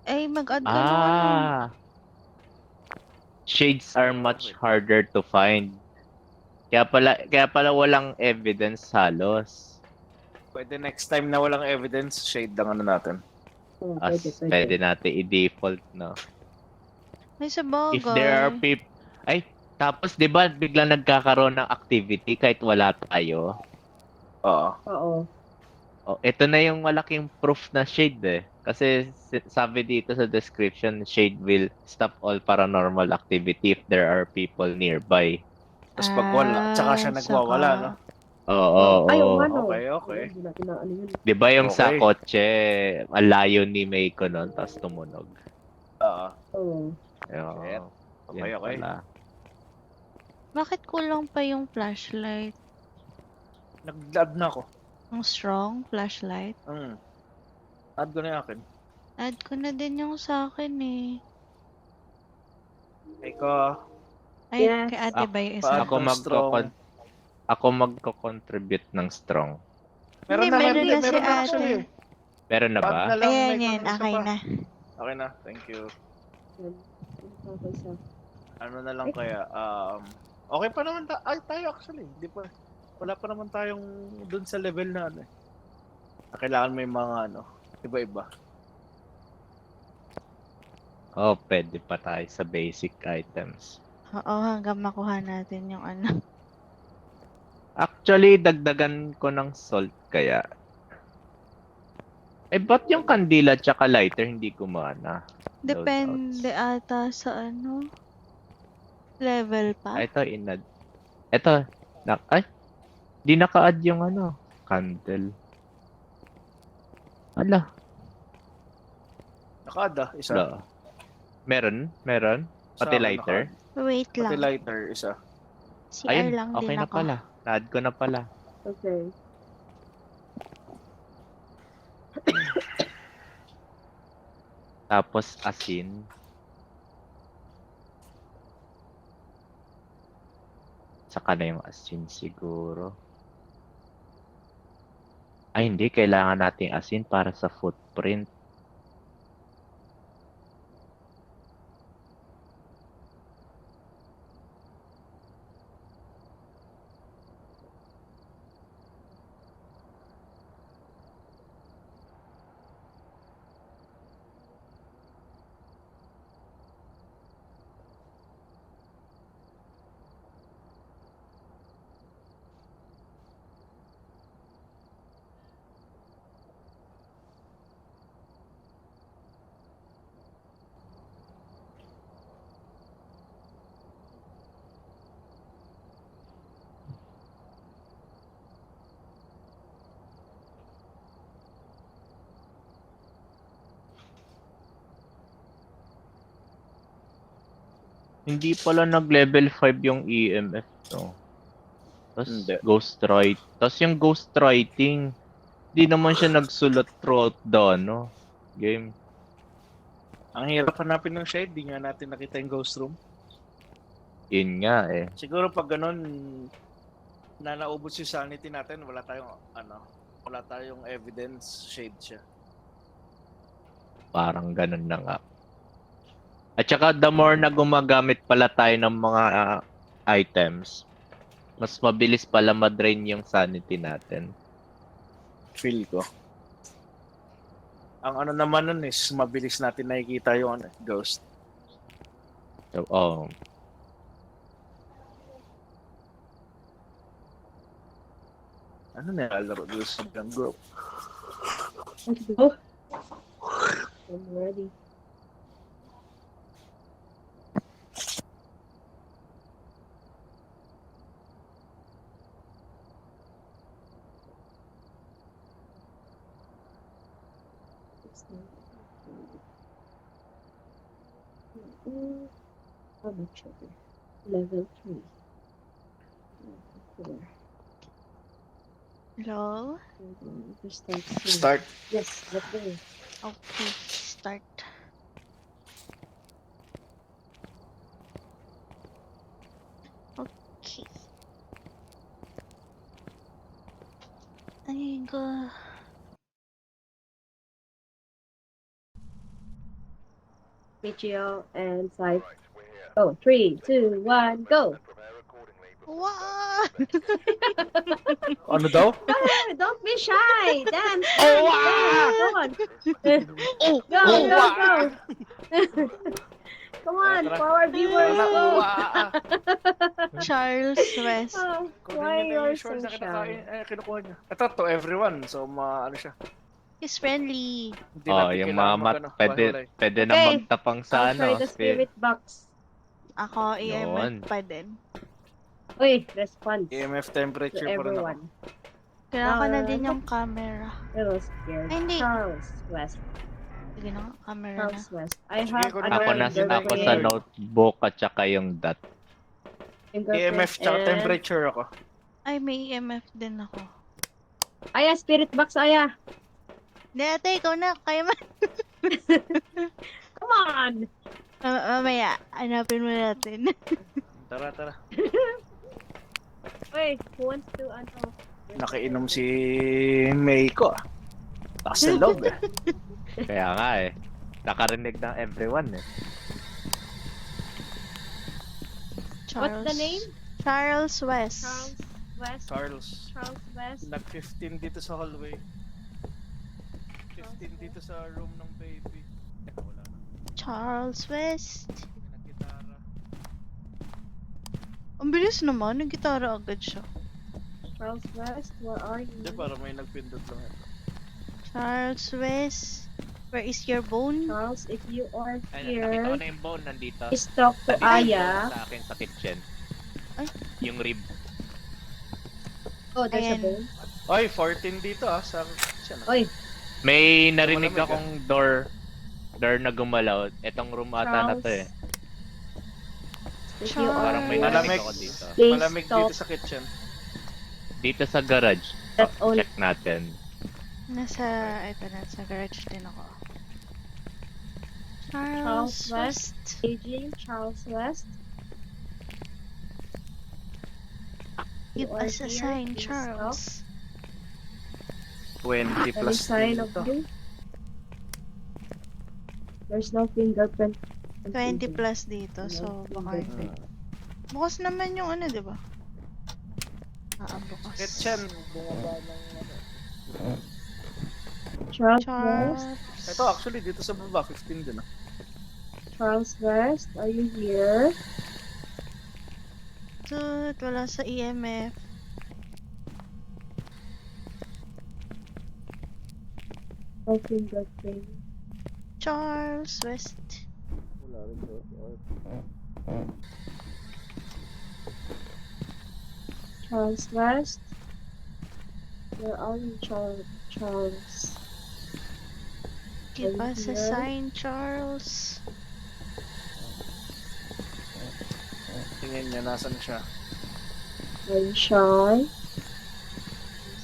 Ay, mag-add ka ng ano. Shades are much harder to find. Kaya pala walang evidence halos. Pwede next time na walang evidence, shade lang natin. Oo, As pwede natin i-default, no? May sa bagay. If there are people... Ay, tapos 'di ba biglang nagkakaroon ng activity kahit wala tayo? Oo. Oo. Oh, ito na yung malaking proof na shade eh. Kasi sabi dito sa description, shade will stop all paranormal activity if there are people nearby. Tapos pag wala, tsaka siya nagwawala, no? Oo, Ay, oo. oo, ano. Okay, okay. Hindi natin na ano yun. 'Di ba yung sa Okay. kotse, ang layo ni Meiko nun, tapos tumunog. Oo. Oo. Oo, Shit. Okay, yun okay. pala. Bakit kulang pa yung flashlight? Nag-add na ako. Ang strong flashlight? Add ko na yung akin. Add ko na din yung sa akin eh. Eko, Ay, Yes. kay ate ba yung isa? Pa- Ako ng strong. ako magko-contribute ng strong. Hindi, meron na si actually. ate. Meron na Add ba? na lang, Ayan may yan, isa okay pa. na. Okay na, thank you. Yan. Okay sa... Ano na lang kaya, okay pa naman tayo actually. Hindi pa, wala pa naman tayong dun sa level na ano eh. Kailangan may mga iba-iba. Oh, pwede pa tayo sa basic items. Oo, hanggang makuha natin yung ano. Actually, dagdagan ko ng salt kaya. Eh, ba't yung kandila tsaka lighter hindi gumana? Depende ata sa ano. Level pa. Ito, inad. Ito, ay, di naka-add yung candle. Ala, Naka-add isa. wala. Meron? Sa Pati akin lighter? Wait Pati lang. lighter, isa. CR Ayun, lang okay din na ako. pala. Na-add ko na pala. Okay. Tapos asin. Saka na yung asin siguro. Ay, hindi. Kailangan nating asin para sa footprint. Hindi pala nag-level 5 yung EMF, no? Tapos Hindi. Tapos yung ghostwriting, hindi naman siya nagsulat throughout the, game. Ang hirap hanapin ng shade, di nga natin nakita yung ghost room. Yun nga eh. Siguro pag ganun, na naubos yung sanity natin, wala tayong evidence, shade siya. Parang ganun na nga. At saka the more na gumagamit pala tayo ng mga items, mas mabilis pala ma-drain yung sanity natin. Feel ko. Ang naman nun is, mabilis natin nakikita yung ghost. So, Ano nilalaro doon sa group? Let's go. I'm ready. How much sugar? Level 3. Level 4. Hello? Just start. Start. Yes, let's go. Okay, start. Okay. Ay, go. Video and 5. Oh, 3, 2, 1, go! Wow! Ano daw? Ah, don't be shy! Dance! Oh, Dance! Go on! Oh, Go, oh, go, go! Come on, Tara. for our Tara viewers. na, Oh. kumuha. Charles West. Oh, Kunin why niyo na you're yung shorts so na shy? kinukuha niya. Ito, to everyone. So, ano siya. He's friendly. Hindi Oh, natin yung kailangan mga mat, pwede. pwede na Okay, magtapang I'll sa try ano, the spirit box. Ako, EMF Yun. pa din. Uy, response EMF to temperature pa rin ako. everyone. Kailangan ko na Now, din yung camera. I was scared. Ay, hindi. Charles West. Sige na nga, camera na. Charles West. I Sige, have kunin Ako Ano na, yun? Hindi na ako sa fingerprint. notebook at saka yung dot. EMF tsaka and... temperature ako. Ay, may EMF din ako. Aya, spirit box, Aya. Hindi, ate, ikaw na. Kaya man. Come on. Mamaya, hanapin mo natin. Tara, tara. Uy, who wants to, Nakainom si Meiko. Takas sa loob eh. Kaya nga eh. Nakarinig ng everyone eh. What's the name? Charles West. Charles West. Charles. Charles West. Nag-15 dito sa hallway. 15 dito sa room ng baby. Wala na. Charles West. Nag-gitara. Ang bilis naman, nag-gitara agad siya. Charles West, where are Hindi, you? para may nagpindot lang ito. Charles West. Where is your bone? Charles, if you are Ay, nakita ko here, na yung bone nandito. please talk to Nandito yung bone Aya. sa akin sa kitchen. Ay. Yung rib. Oh, there's a Ayan. bone. Oy, 14 dito sa kitchen. Oy, May narinig Wala, akong door na gumalaw. Etong room ata na to eh. if you Charles. are Parang may here, narinig Malamig. ako dito. please Malamig talk. dito sa kitchen. Dito sa garage. That's Oh, all. check natin. Ito na, sa garage din ako. Charles Charles West. West. Aging Charles West. Give You are us a here, sign, please Charles. 20 Any plus sign of dito. you? There's no fingerprint. 20 plus dito, so baka hindi. Bukas naman yung ano, di ba? Bukas. Kitchen. Bumaba ng ano. Charles West. Charles. Ito actually dito sa baba 15 din ah. Charles West, are you here? Tut, wala sa EMF. No fingerprint. Charles West. Wala rin to. Charles West. Where are you, Charles? Give Are you us a here? sign, Charles. Tingin niya nasan siya. Are you shy? I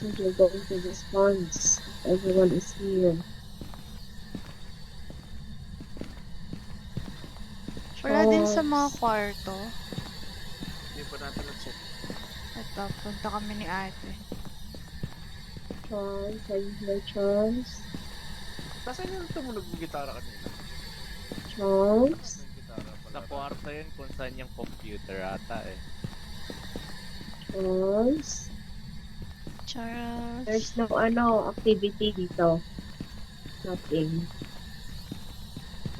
think you're going to response. Everyone is here. Wala din sa mga Charles. kwarto. Hindi pa natin na-check. Ito, punta kami ni ate. Charles, are you here, Charles? Nasaan yung tumunog ng gitara kanina? Charles? May gitara pala. Sa kwarto yun kung saan yung computer ata eh. Charles? Charles. There's no activity dito. Nothing.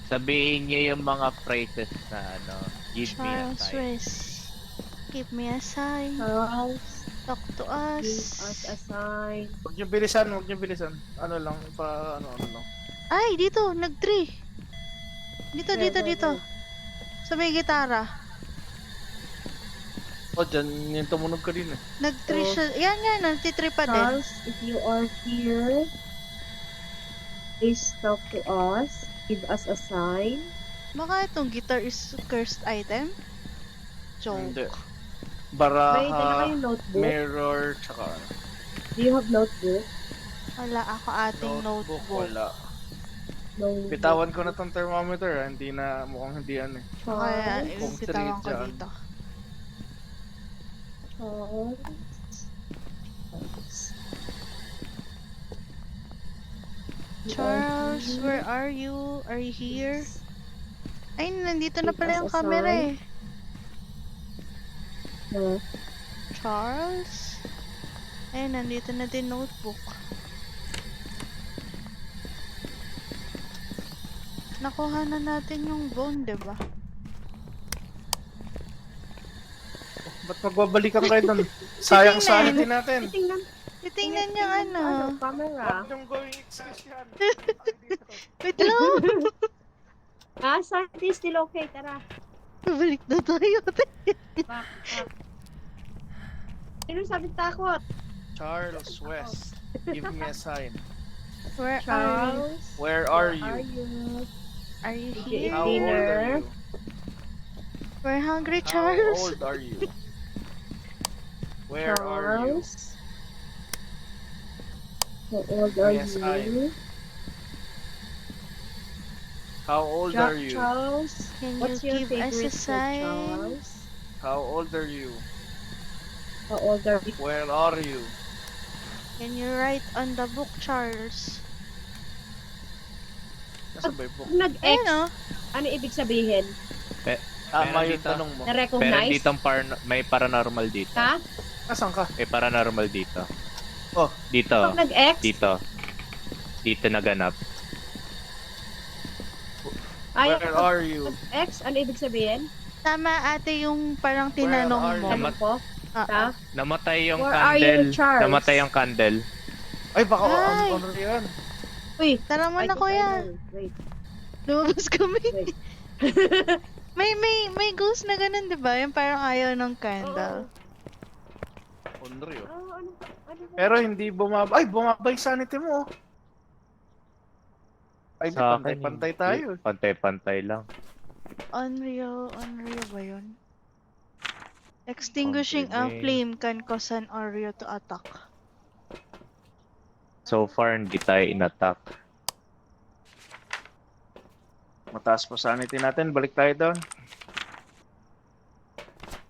Sabihin niyo yung mga phrases na ano, give me a Charles sign. West. Give me a sign. Charles, Talk to give us us. a sign. Huwag niyo bilisan, huwag niyo bilisan. Ano lang, ano lang. Ay, dito, nag-3. Dito, Where, dito, where, dito. where? Sa may gitara. Oh, dyan yung tumunog kanina. Nag-3 Oh. siya. Yan, yan. Nag-3 pa din. Charles, if you are here, please talk to us. Give us a sign. Baka itong guitar is cursed item? Joke. Hindi. May dala Baraha, kayong notebook. mirror, tsaka ano. Do you have notebook? Wala ako ating notebook. Wala. No. Bitawan ko na tong thermometer, hindi na, mukhang hindi ano eh. Kaya Charles, Kung ibitawan ko three dyan. dito. Charles. Charles, where are you? Are you here? Ay, nandito na Give pala us yung a camera sign. eh. No. Charles? Ay, nandito na din notebook. Nakuha na natin yung bone, diba? Ba't magbabalikan kayo doon? Sayang Titingnan. sanity natin. Tingnan, Titingnan yung ano. camera. Huwag niyong gawing excuse yan. Wait lang. Sanity still okay, tara. Balik na tayo. Back. Sino sabi takot? Charles West, give me a sign. Where are you? Charles. Where are Are you? you? Are you Okay. here? How old Dinner. are you? We're hungry, How Charles. old are you? Where are you? Charles. How old are Yes, you? How old are you? Charles. Can What's you your give us a favorite food, sign? Charles? How old are you? How old are you? Where are you? Can you write on the book, Charles? Nasa ba yung book? Pag nag-X, Ayun oh. ano ibig sabihin? Tama Meron yung dito. tanong mo. Meron Na-recognize? dito may paranormal dito. Ha? Nasaan ka? May paranormal dito. Oh. Dito. Pag nag-X? Dito. Dito naganap. Ay, Where are you? X, ano ibig sabihin? Tama ate yung parang Where tinanong are mo. you? Tanong ko? Ah, Ha? Namatay yung Where are you, candle. Charles? Namatay yung candle. Ay, baka Ay. on yan. Uy, Tara mo I na think I kuya. know. Wait. Lumabas kami. Wait. May ghost na ganun, di ba? Yung parang ayaw ng Oo. candle. Onryo. Ano ba? Pero hindi bumaba. Ay, bumaba yung sanity mo. Ay, di Sa akin, pantay-pantay hindi. tayo. Pantay-pantay lang. Unreal ba yun? Extinguishing a May- flame can cause an Oreo to attack. So far, hindi tayo in-attack. Mataas pa sanity natin. Balik tayo doon.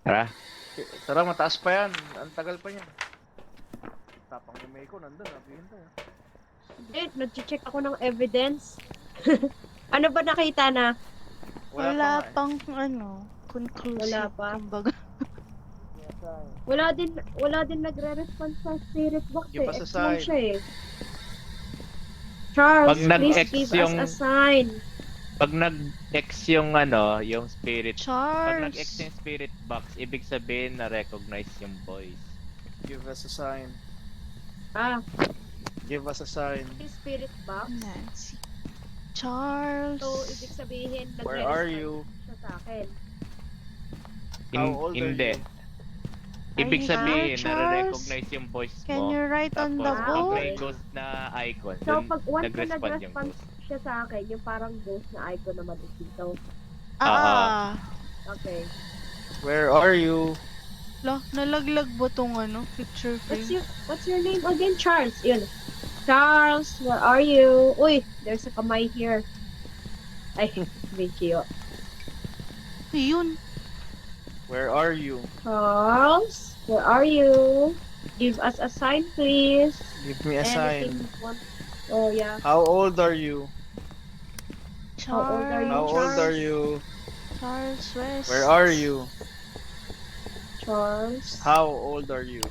Tara. Tara, mataas pa yan. Ang tagal pa niyan. Tapang ni Meiko, nandun. Nabihin tayo. Nag-check ako ng evidence. Ano ba nakita na? Wala pa nga eh. pang ano, conclusive. Wala pa. Kumbaga. Wala din nagre-respond sa spirit box Give eh. us a X lang sign. siya eh. Charles, Pag please nag-X give yung- us a sign. Pag nag-X yung yung spirit, pag Charles. nag-X yung spirit box, ibig sabihin na recognize yung voice. Give us a sign. Ah, Give us a sign. yung spirit box. Nancy. Charles. So, ibig sabihin, Where are you? siya sa akin. How old are Hindi. you? Ibig Are you sabihin, sure, Charles? nare-recognize yung voice Can mo. you write on the Tapos, pag book? may ghost na icon, So, dun pag once na nag-respond yung nag-respond ghost. siya sa akin, yung parang ghost na icon naman is dito. Ah. Okay. Where are you? Nalaglag ba tong ano, picture frame? What's your name again? Charles. Yun. Charles, where are you? Uy, there's a kamay here. Ay, Michio. Yun. Where are you? Charles, where are you? Give us a sign, please. Give me a sign. Anything you want. Oh, yeah. How old are you? How old are you? How old are you? Charles West. Where are you? Charles. How old are you?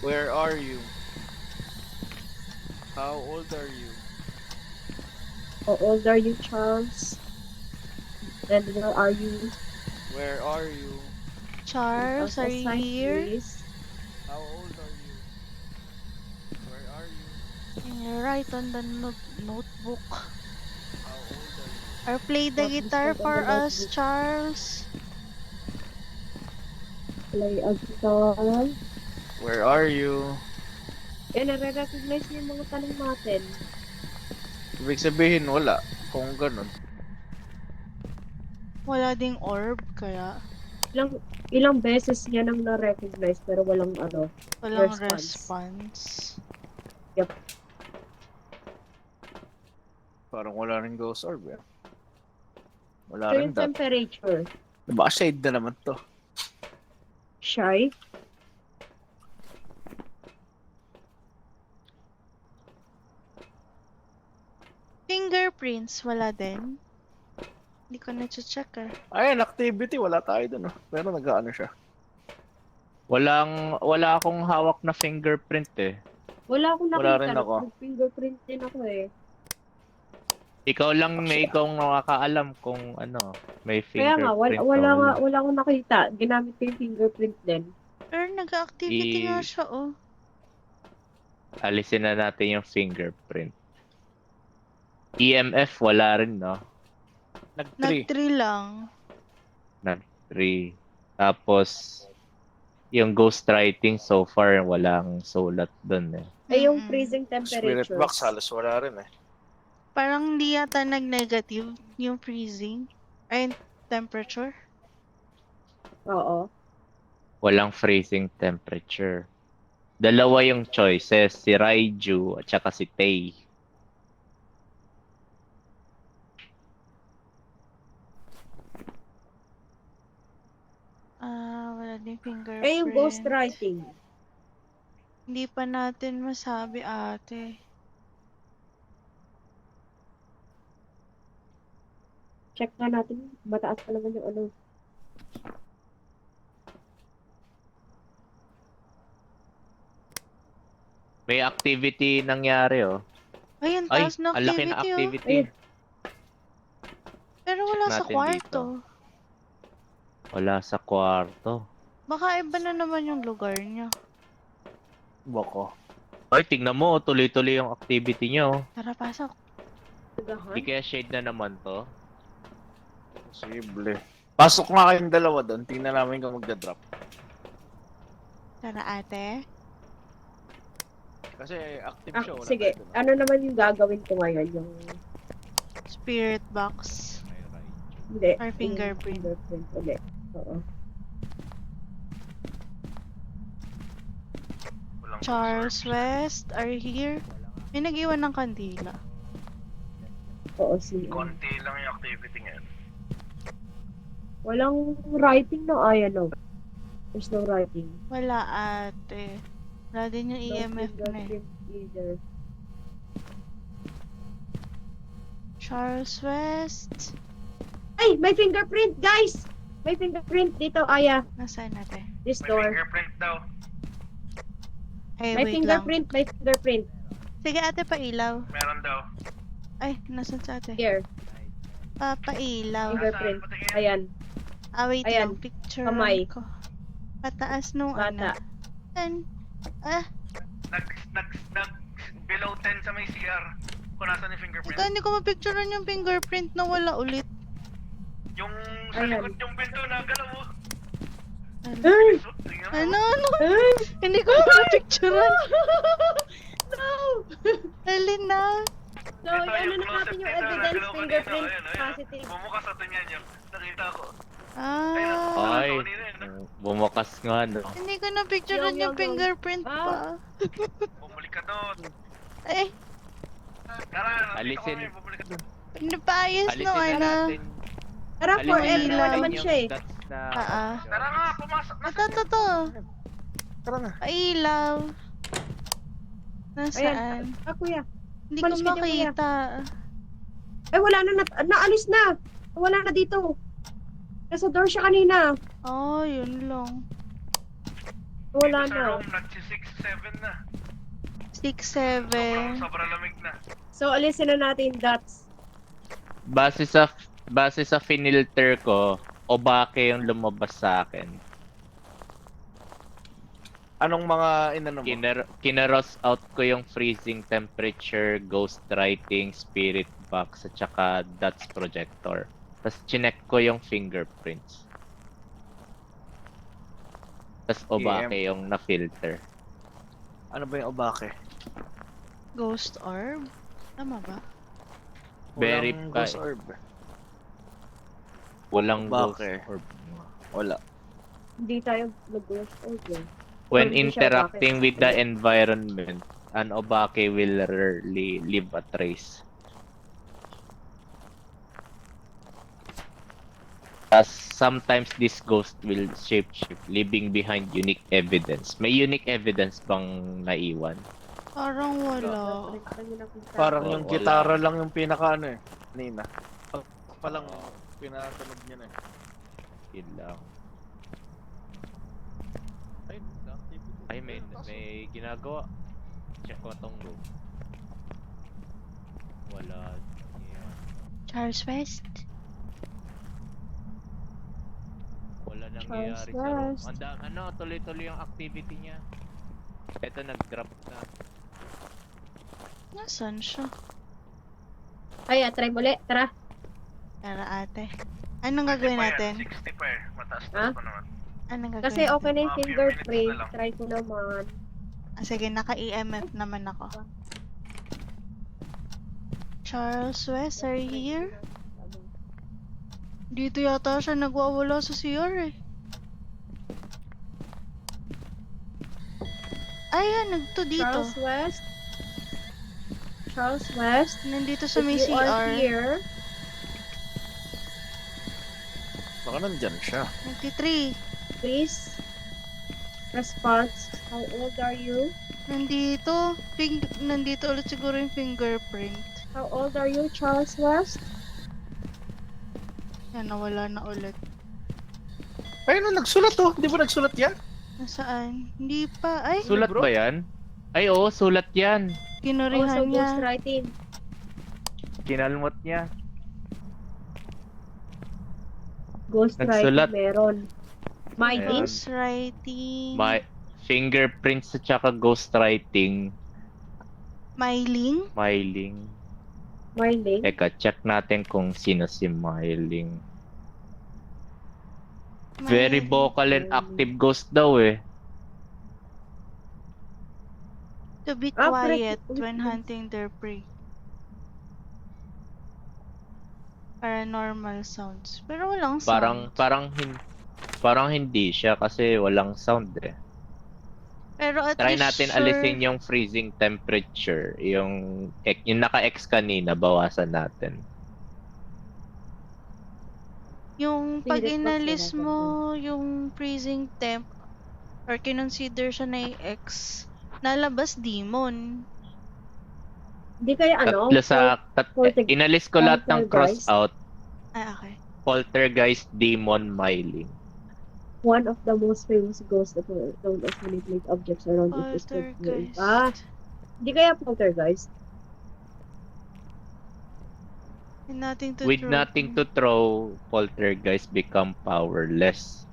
Where are you? How old are you? How old are you, Charles? And where are you? Where are you? Charles, Give us are a you sign, here? please. How old are you? Where are you? Can you write on the notebook? How old are you? Or play the What is guitar that on for the us, notebook? Charles. Play a guitar. Where are you? Eh, nare-recognize niyo yung mga tanong natin. Ibig sabihin wala. Kung ganun. Wala ding orb, kaya Ilang beses niya nang na-recognize pero walang ano. walang Response. response. Parang wala rin ghost orb eh. So, Wala rin yung dot. temperature. Baka shade na naman to. Shy. Fingerprints, wala din. Hindi ko na-check ah. Ayan, activity. Wala tayo dun. Oh. Pero nag-ano siya. Wala akong hawak na fingerprint eh. Wala akong Wala nakita. rin ako. Fingerprint din ako eh. Ikaw lang may ikaw ang nakakaalam kung ano, may Kaya nga, fingerprint o wala wala. akong nakita. Ginamit ko yung fingerprint din. Pero nag-activity nga I- siya, oh. Alisin na natin yung fingerprint. EMF wala rin, no? Nag-3. Nag-3 lang. Nag 3. Tapos, yung ghostwriting so far, walang sulat dun eh. Ay, yung Mm-mm. freezing Spirit temperatures. box halos wala rin eh. Parang hindi yata nag-negative yung freezing. Ay, temperature. Oo. Walang freezing temperature. Dalawa yung choices, si Raiju at saka si Tei. Wala din fingerprint. Eh, yung ghostwriting. Hindi pa natin masabi, ate. Check nga natin. Mataas pa naman yung ano. May activity nangyari, oh. Ay, ang Ay, taas na ang laki na activity, oh. activity. Ayun. Pero wala sa Natin kwarto. Wala sa kwarto. Baka iba na naman yung lugar niya. Bako. Ay, tignan mo, oh, tuloy-tuloy yung activity niyo. Tara, pasok. Di kaya shade na naman to. Posible. Pasok nga kayong dalawa doon. Tingnan namin kung magda-drop. Tara, ate. Kasi active siya. wala Sige. tayo doon. Ano naman yung gagawin ko ngayon? Yung... Spirit box. Hindi. Or fingerprint. Yung fingerprint ulit. Oo. Walang Charles West, are you here? May nag-iwan ng kandila. Oo, si... konti lang yung activity ngayon. Walang writing no? Ay, ano. There's no writing. Wala, ate. Wala din yung No EMF na eh. fingerprint either. Charles West. Ay! May fingerprint, guys! May fingerprint dito, Aya. Nasaan ate? This May door. fingerprint daw. Ay, May wait lang. fingerprint, may fingerprint. Sige, ate, pailaw. Meron daw. Ay, nasaan sa ate? Here. Papailaw. Fingerprint. Nasaan? Patingin. Ayan. Wait Ayan. lang. Picture Kamay. ko. Pataas nung Bata. ano. Nag below 10 sa may CR. Kung nasan yung fingerprint. Ika, hindi ko mapicturean yung fingerprint na wala ulit. Yung sa Ayan. likod yung pinto na galaw. oh. Ay! So, tingnan mo. Ano? Ay! Hindi ko mapicturean. No! Alin na? So, Ito ano yung na closet natin yung dito, evidence, nagalaw ka dito. fingerprint Ayan, ayan. positive. Bumukas sa tingnan nyo. Nakita ko. Ay, Kanina yun, bumukas nga, no? Hindi ko napicturean Yung- yung fingerprint Ah. pa. Bumalik ka doon. Eh, Tara, nandito Alisin. kami. Bumalik ka doon. pinapayos Alisin no, na ano. natin. Tara, Alisin forever na ilaw. naman natin siya eh. yung dots na Tara nga, pumasok na. Ito. Tara na. Pailaw. Nasaan? Ah, kuya. Hindi ko Malis ka dyan, kuya. makita. Ay, wala na, naalis na. Wala na dito. Nasa door siya kanina. Oh, yun lang. Wala Dito sa na. room, nagsi-6-7 na. 6-7. Sobrang lamig na. So, alisin na natin yung dots. Base sa finilter ko, Obake yung lumabas sa akin. Anong mga inano mo? Kineros out ko yung freezing temperature, ghost writing, spirit box, at saka dots projector. Tapos chinek ko yung fingerprints. Tapos Obake yung na-filter. Ano ba yung obake? Ghost orb? Tama ba? Very Walang pa- ghost orb. Walang ghost Obake. orb. Wala. Hindi tayo nag-ghost okay. When Hindi siya interacting Obake. with the environment, an Obake will rarely leave a trace. As sometimes this ghost will shapeshift, leaving behind unique evidence. May unique evidence bang naiwan? Parang wala. Parang Oh, yung wala. gitara lang yung pinaka ano eh. Nina. Palang pinatunog niya na eh. Yun lang. Ay, may ginagawa. Check ko tong room. Wala. Yan. Charles West. Wala Charles nangyayari sa room. West. Tuloy-tuloy yung activity niya. Ito, nag-drop na. Nasaan siya? Ay, try muli. Tara. Tara ate. Anong 20 gagawin pa yan, natin? 60 pa eh. Mataas Ha? pa naman. Anong gagawin Kasi natin? okay na yung Mga few fingerprint. minutes na lang. Try ko naman. Ah, sige, naka-EMF naman ako. Charles West, are you here? Dito yata siya nagwawala sa CR eh. Ayan, nagto dito. Charles West. Charles West. Nandito sa may If you are CR. here, Baka nandyan siya. 93. please respond. How old are you? Nandito. Nandito ulit siguro yung fingerprint. How old are you, Charles West? Yan, nawala na ulit. Ay, no, nagsulat oh. Di ba nagsulat yan? Nasaan? Hindi pa. Ay, Sulat bro? ba yan? Ay, oo, sulat yan. kinurihan Also, niya. ghostwriting. Kinalmot niya. Ghostwriting Nagsulat. meron. My Ayan. name? Ghostwriting. My fingerprints at saka ghostwriting. Myling. Myling. My name? Teka, check natin kung sino si Myling. Very Myling. vocal and active ghost daw eh. To be Ah, quiet correct. when hunting their prey. Paranormal sounds. Pero walang sound. Parang hindi siya kasi walang sound eh. Pero at Try least natin sure, alisin yung freezing temperature. Yung naka-X kanina, bawasan natin. yung pag Spirit box inalis wala mo yung freezing temp or kinonsider siya na yung X, nalabas demon. Hindi kaya ano? Tatlo inalis ko lahat ng cross poltergeist. out. Ah, okay. Poltergeist, demon, myling. One of the most famous ghosts that were known as manipulate objects around it is Poltergeist. Hindi kaya poltergeist? Nothing to With throw. nothing to throw, poltergeist become powerless.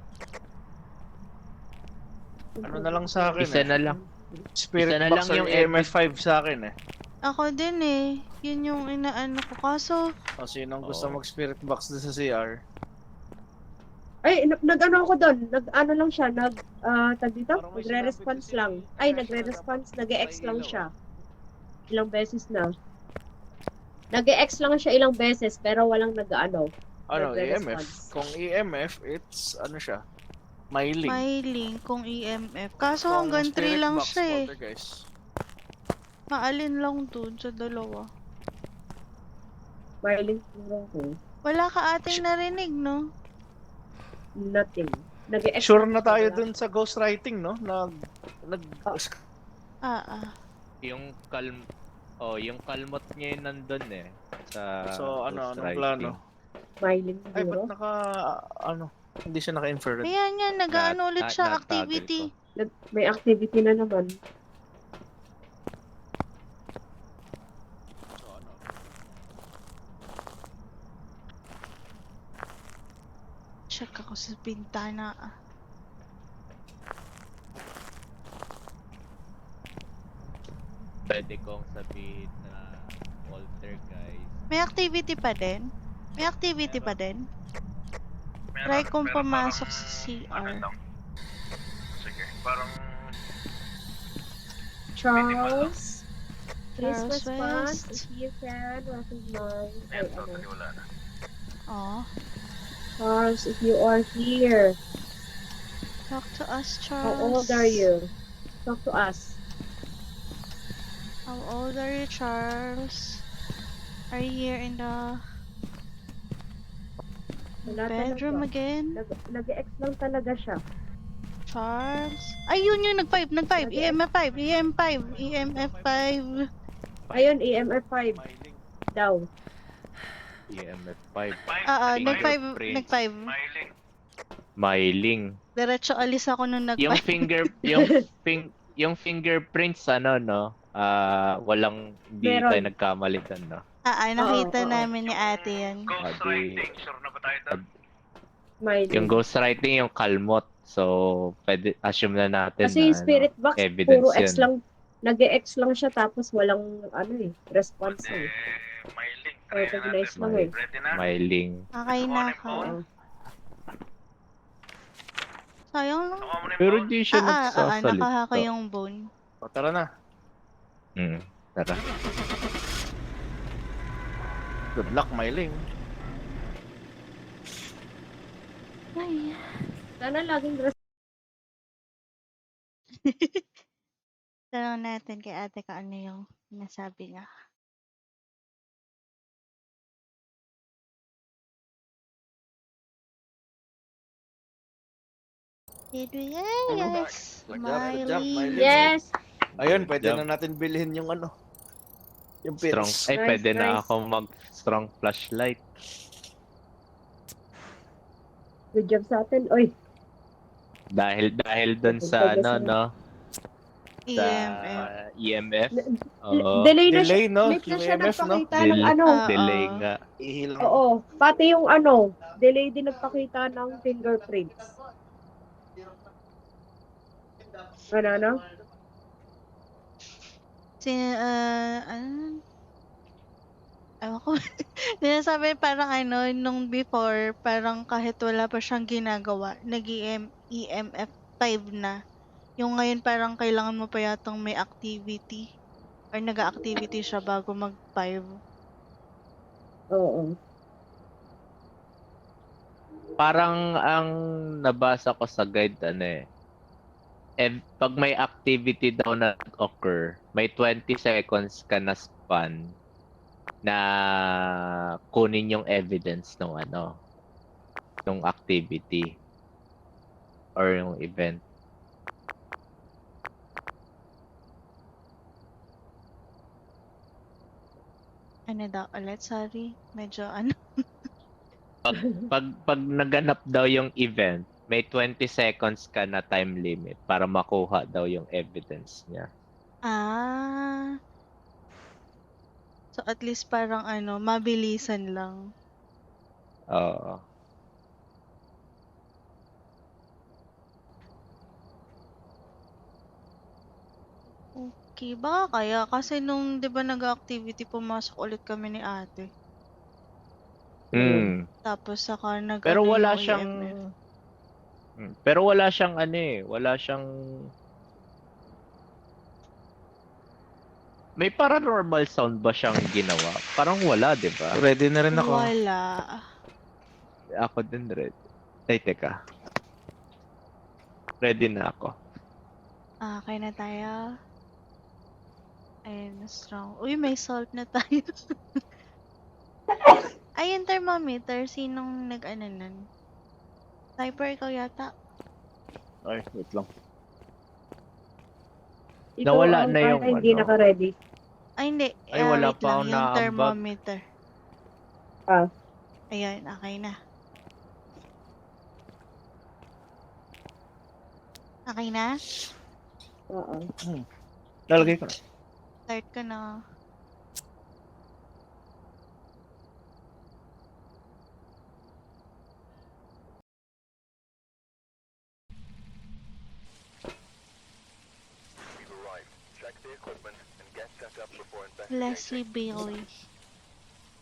Ano na lang sa akin Isa eh. na lang. Spirit Isa na box lang or yung EMF5 sa akin eh. Ako din eh. Yun yung inaano ko. Kaso, O sinong gusto Oo. mag-spirit box din sa CR? Ay, nag-ano ako doon. Nag-ano lang siya. Tag dito? Parang may Nagre-response sinabi lang. kasi Ay, Crash nagre-response. na dapat Nag-e-X lang ilaw. siya. Ilang beses na. Nag-e-X lang siya ilang beses, pero walang nag-ano. Ano, Nagre-response. EMF? Kung EMF, it's ano siya? Myling. myling kung EMF. Kaso Kung hanggang 3 spirit lang box, siya eh. poltergeist. Maalin lang dun sa dalawa. Marling siguro ko. Wala ka ating narinig, no? Nothing. Nag-e-X Sure lang na siya, tayo wala. dun sa ghostwriting, no? Ah. Yung yung kalmot niya yung nandun eh. Sa So, ano, anong ghostwriting. plano? Marling Ay, siguro. ba't hindi siya naka-infrared? Ayan yan, nag-ano ulit siya, natagol activity. ko. May activity na naman. So, ano? Check ako sa pintana. Pwede kong sabihin na poltergeist. May activity pa din? May activity pa din? Meron, Try kong pero pumasok parang, sa CR. ano lang. Sige, parang Charles, please Charles respond West. if you can recognize. Ay, ayan, ano. totally wala na. Oh. Charles, if you are here, Talk to us, how Charles. old are you? Talk to us. How old are you, Charles? Are you here in the Wala bedroom talaga. again? Nag-e-X lang talaga siya. Charles? Ay, yun yung nag-5. EMF 5, EMF 5, EMF 5. Ayun, EMF5 Myling. daw. EMF 5. Nag-5. Nag-5. Smiling. Myling. Diretso alis ako nung nag-5. Yung fingerprints ano no? Walang hindi Meron. tayo nagkamali doon no. Nakita oo. namin ni ate yan. Ghost Adi- writing, sure na ba tayo doon? Smiley. Yung ghostwriting, yung kalmot. So, pwede assume na natin Kasi na yung spirit box, puro evidence X yun. lang. Nag-X lang siya tapos walang response Pwede, eh. may link. Try na natin. Organize lang May, eh. Ready na? may link. Okay Gusto ko na ano yung ako. phone? Oo. Sayang lang. Gusto ko muna yung Pero phone? di siya nagsasalita. Nakahaka yung bone. O, tara na. Tara. Good luck, Myling. Ay. Sana laging Tanong natin kay ate kung ano yung nasabi niya. Did we yes? Good job, Miley. Miley. Yes! Ayun, pwede Job. na natin bilhin yung yung Strong. pills. Ay, Nice, pwede na nice. ako mag-strong flashlight. Good job sa atin. Oy, Dahil dun sa Pagkagas na. sa EMF. EMF. Oo. delay na Delay, siya. no? Late na Yung siya EMF, no? nagpakita ng Delay nga. Ihil. Oo. Pati yung delay din nagpakita ng fingerprints. Ano? Ewan ko. Sinasabi parang nung before, parang kahit wala pa siyang ginagawa, nag-EMF 5 na. Yung ngayon parang kailangan mo pa yatang may activity or nag-activity siya bago mag 5. Oo. Parang ang nabasa ko sa guide pag may activity daw na occur, may 20 seconds ka na span na kunin yung evidence ng ng activity or yung event. Ano daw ulit? Sorry. Medyo Pag naganap daw yung event, may 20 seconds ka na time limit para makuha daw yung evidence niya. Ah. So at least parang mabilisan lang. Oo. Okay, baka kaya kasi nung 'di ba nag-activity pumasok ulit kami ni ate. Tapos saka Pero wala yung siyang EMF. Pero wala siyang wala siyang may paranormal sound ba siyang ginawa? Parang wala, 'di ba? Ready na rin ako. Wala. Ako din red. Ay, teka. Ready na ako. Okay na tayo. Ayun, strong. Uy, may salt na tayo. Ay, yung thermometer. Sinong nag-ano nun? Typer, ikaw yata. Ay, wait lang. Ikaw Nawala ang na yung hindi naka-ready. Ay, hindi. Ay, wala Wait pa lang. akong Yung naambag. thermometer. Ah. Ayun, okay na. Okay na? Oo. Lalagay ko na. Start ko na. Leslie Bailey.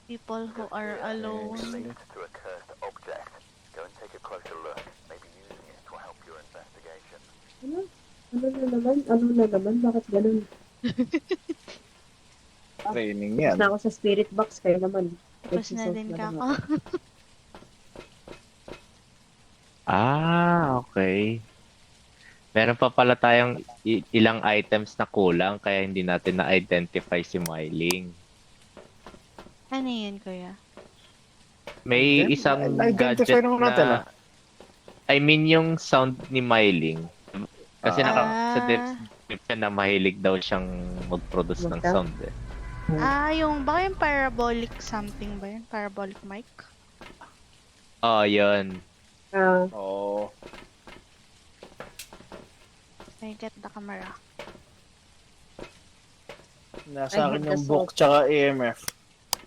People who are alone. to a cursed object. Go and take a closer look, maybe using it to help your investigation. Ano na naman? Bakit ganun? Training Tapos yan. na ako sa spirit box, kaya naman. Tapos na Exercise din na kako. naman. Okay. Meron pa pala tayong ilang items na kulang kaya hindi natin na-identify si Myling. Ano yun, kuya? May isang Na-identify gadget naman natin, na... I mean yung sound ni Myling. Kasi sa description na mahilig daw siyang mag-produce ng Basta? sound eh. Baka yung parabolic something ba yun? Parabolic mic? Oh, yun. Oo. I get the camera. Nasa I akin hate the yung book tsaka EMF.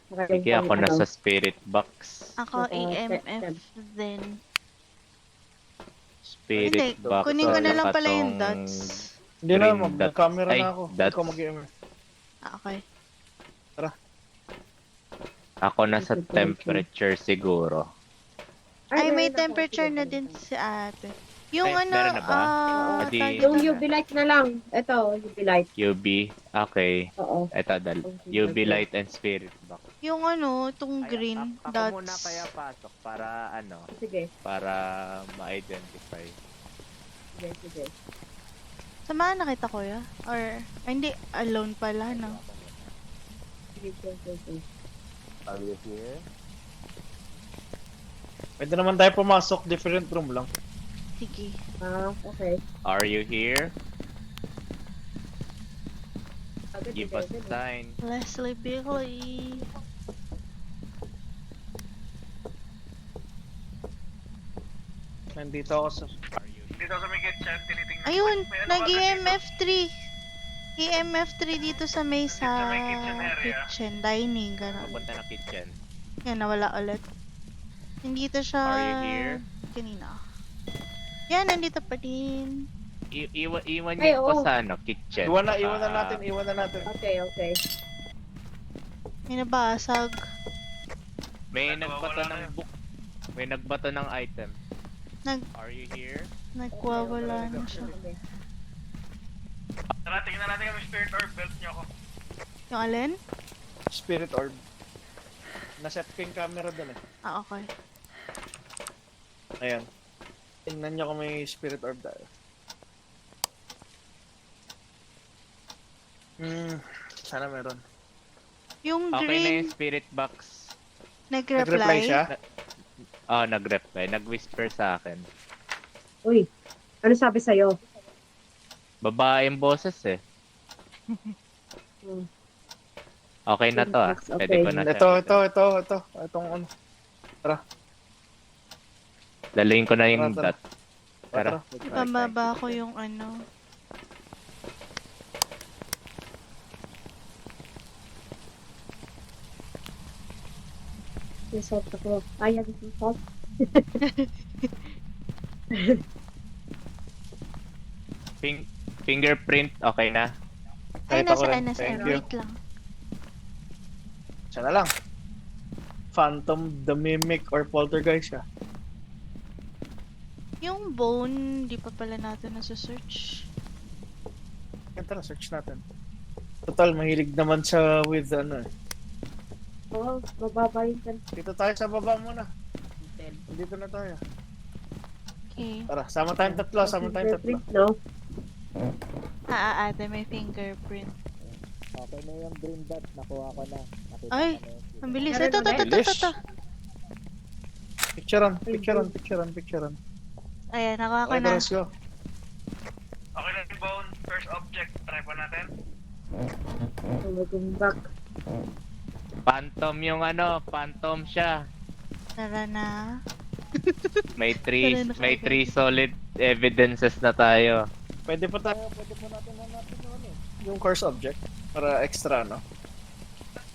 Sige, ako nasa spirit box. Ako Naka- EMF din. Spirit Hindi, box. kunin ko na lang wala pala yung tong- dots. Hindi na, Green mag-camera dots. Ay, na ako. dots. Ikaw mag-MF. Okay. Ako nasa temperature siguro. Ay, may meron ako. temperature Sige, na sige. din si ate. Yung Ay, ano, meron na ba? Adi- tawag Yung dito. UV light na lang. Ito, UV light. UV. Okay. Oo. Eto, UV light and spirit box. Yung ano, itong green Ako dots. muna kaya pasok para ano, Sige, para ma-identify. sige, sige. Samahan na kita, kuya? Or, ay, hindi, alone pala, no? Sige, sige, sige. Are you here? Pwede naman tayo pumasok, different room lang. Sige. Okay. Are you here? Agad, Give sige, us a sige. sign. Leslie Billy. Nandito ako sa... Are you Dito sa may kitchen, tinitingnan. Ayun, May ano ka nag-EMF 3. EMF 3 dito sa may Sa may kitchen area. kitchen, dining, gano'n. Papunta na kitchen. Yan, nawala ulit. Nandito siya Are you here? kanina. Yan, nandito pa din. Iwan Ay, niyo oo. po sa ano, kitchen. Iwan na Baka- natin. Okay, okay. May nabasag. May Nagwawala nagbato na ng yun. book. May nagbato ng item. Nag, Are you here? nagwawala na siya. Okay. Tara, tingnan natin yung spirit orb belt niyo ako. Yung alin? Spirit orb. Naset ko yung camera doon eh. Ah, okay. Ayan. Tingnan nyo kung may spirit orb tayo. Sana meron. Yung Okay na green, yung spirit box. Nag-reply siya? Oh, nag-reply. Nag-whisper sa akin. Uy, ano sabi sa'yo? Babaeng boses eh. Hmm. Okay na to ah. Okay. Pwede ko na siya. Ito. Itong ano. Dalhin ko na yung Tara, dot. Tara. ipababa ko yung ano. Yung salt ako. Ayan, yung salt. Fingerprint, okay na. Ay, Kahit ako nasa rin. NSM. Thank you. Wait lang. Siya na lang. Phantom, The Mimic, or Poltergeist siya. Yung bone, di pa pala natin nasa-search. Yan tara, search natin. Total, mahilig naman siya with ano eh. Oo, mababa yung Dito tayo sa baba muna. Dito na tayo. Okay. Tara, sama tayong tatlo. fingerprint, no? Ate, may fingerprint. Okay na yung green dot, nakuha ko na. Nakita Ay, ko na yung ang bilis. Meron Ito. Bilis. Picturean. Ayan, nakuha ko Okay, na. let's go. Okay na yung bone, first object. Try pa natin. Welcome back. Phantom yung ano, phantom siya. Tara na. May Tara na may kaagad. 3 solid evidences na tayo. Pwede po natin hanapin yung ano eh, yung course object para extra, no?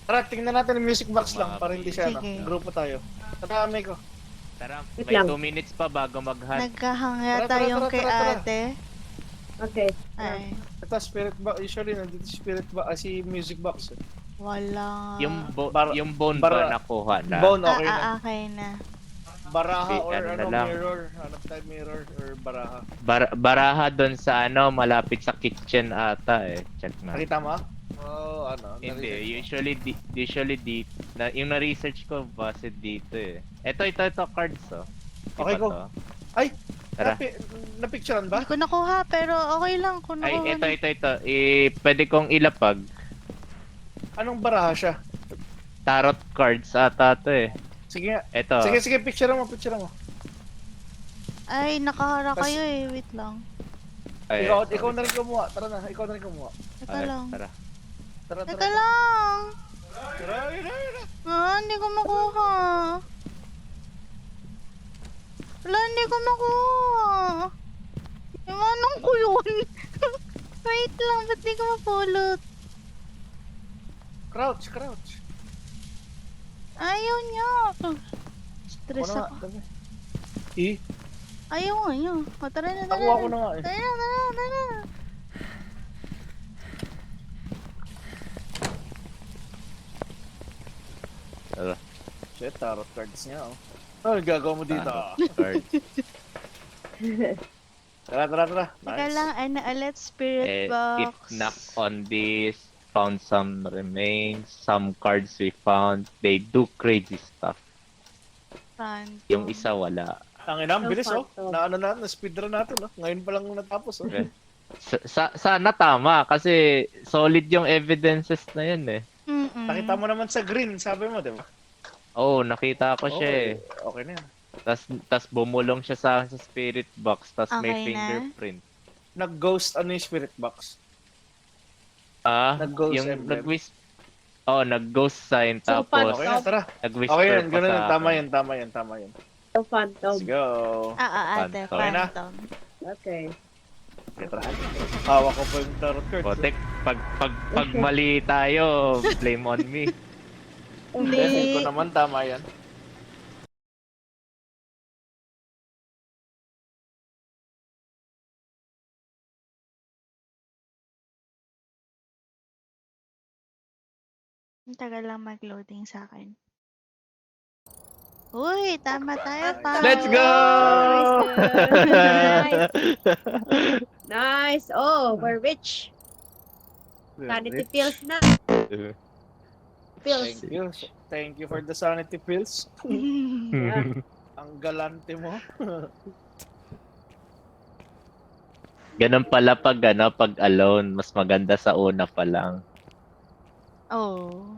Tara, tingnan natin yung music box lang para hindi siya, Sige. grupo tayo. Tara, Miko. Tara, Wait may lang. 2 minutes pa bago mag-hunt. Nagkahang Tara, yata tara, yung tara, kay tara, tara. ate. Okay. Ay, Ito, spirit box. Usually, nandito spirit box, si music box. Eh. wala. Yung bone ba bara- nakuha na? Bone, okay na. Okay na. Baraha or Ano na ano, lang. mirror. Hanap tayo mirror or baraha. Baraha doon sa ano, malapit sa kitchen ata eh. Check na. Nakita mo? Oh, ano. Hindi, na-research mo. usually dito, yung na-research ko base dito eh. Ito, cards oh. Okay, Iba go. to. Ay! Tara. Napicturean ba? Hindi ko nakuha, pero okay lang kung Ay, nakuha. ito. Pwede kong ilapag. Anong baraha siya? Tarot cards ata to eh. Sige nga. Ito. Sige, picture mo. Ay, nakahara Tas- kayo eh. Wait lang. Ay, Ikaw sorry. na rin kumuha. Tara na, ikaw na rin kumuha. Teka Ay, lang. Tara. Tara. Teka lang. Tara. Hindi ko makuha. Wala, hindi ko makuha. Iwanan ko yun. Wait lang, ba't di ko mapulot? Crouch. Ayaw niya. Stress Ako na ako. nga. Dami. Eh, Ayaw nga niya. O, tara na, tara nakuha ko na. na nga eh. Tara na, tara na, tara na. Tara, Shit, tarot cards niya oh. Ano gagawa mo dito? card. Tara, tara, tara. Teka Nice. lang, ano ulit? Spirit Eh, box. knock on this. Found some remains. Some cards we found. They do crazy stuff. Phantom. Yung isa wala. Ang ina, ang bilis oh. Phantom. Na ano natin, na speedrun natin oh. Ngayon pa lang natapos oh. Okay. Sana tama kasi solid yung evidences na yun eh. Mm-mm. Nakita mo naman sa green, sabi mo, di ba? Oo, nakita ko siya eh. Okay na yan. Tas bumulong siya sa akin sa spirit box, tas may Okay na? fingerprint. Nag-ghost ano yung spirit box? Ah, Nag-ghost yung emblem. nag-ghost sign So, tapos Okay na, tara. nag-whisper Okay yan, pa ganun sa yun. Tama akin. yan, tama yan, tama yan. So, Phantom. Let's go. Ate, Phantom. Okay na? Phantom. Okay. Okay, tara. Hawak ko pa yung tarot cards. Botek, pag mali tayo, blame on me. Hindi. ko naman, tama yan. Ang tagal lang mag-loading sa akin. Uy, tama tayo pa. Let's go! Nice. Nice. Oh, we're rich. Sanity pills na. Pills. Thank you. Thank you for the sanity pills. Yeah. Ang galante mo. Ganun pala pag alone, mas maganda sa una pa lang. Oh.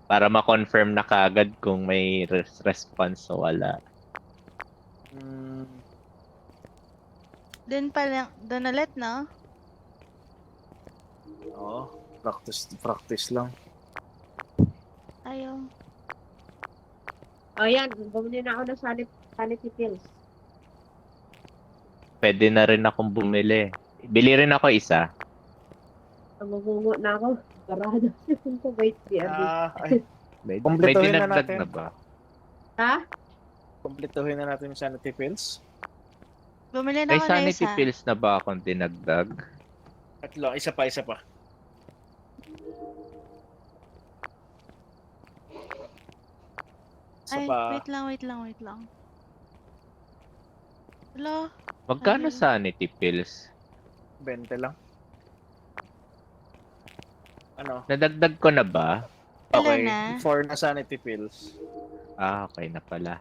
Para ma-confirm na kagad kung may response o wala. Mm, Doon pa lang, doon ulit, no? Oo. Practice lang. Ayaw. Oh, yan. Bumili na ako ng sanity pills. Pwede na rin akong bumili. Bili rin ako isa. Namumungo na ako. Parado. Wait, Ay, May Kumpletuhin na dinagdag natin. na ba? Ha? kumpletuhin na natin yung sanity pills. Bumili na May ako na sanity isa. pills na ba akong dinagdag? Tatlo, isa pa. Isa Ay, pa. wait lang. Hello? Magkano Ano? sanity pills? 20 lang. Ano? Nadagdag ko na ba? Okay. Ilan na? 4 na sanity pills. Ah, okay na pala.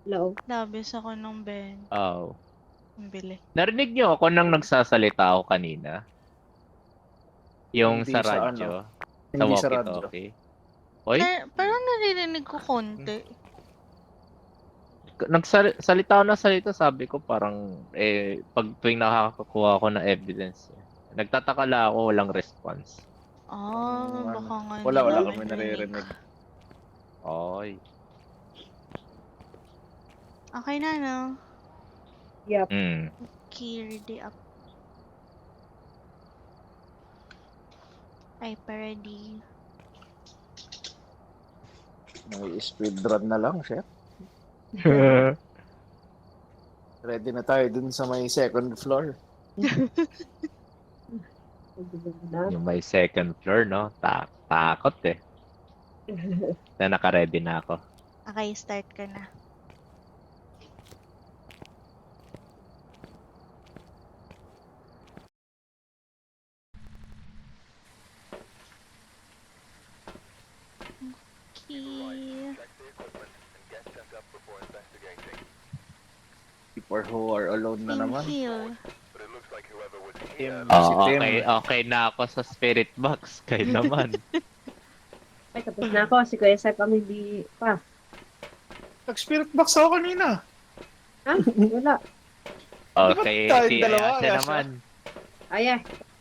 Hello? Labis ako nung Ben. Oh. Ang bili. Narinig niyo ako nang nagsasalita ako kanina? Yung Hindi sa sa radyo? Hindi sa radyo. walkie-talkie? Oy, Parang naririnig ko konti. nagsalita ako na salita, sabi ko parang pag tuwing nakakakuha ako ng evidence, nagtataka lang ako, walang response. Baka nga Wala hindi kami namin naririnig. Oy. Okay na, no? Yup. Okay, ready up. Ay, ready. May speedrun na lang, chef. Ready na tayo dun sa may second floor. Yung may second floor, no? Takot eh. Na naka-ready na ako. Okay, start ka na. Okay. People who are alone na Team naman. heal. Tim, si Oh, Tim. okay na ako sa spirit box. Kayo naman. Ay, tapos na ako. Si Kuya Sep ang hindi pa. Nag-spirit box ako kanina. Ha? Wala. Okay, Di ba tayong si dalawa, Ayasha Ayasha? naman. Aya.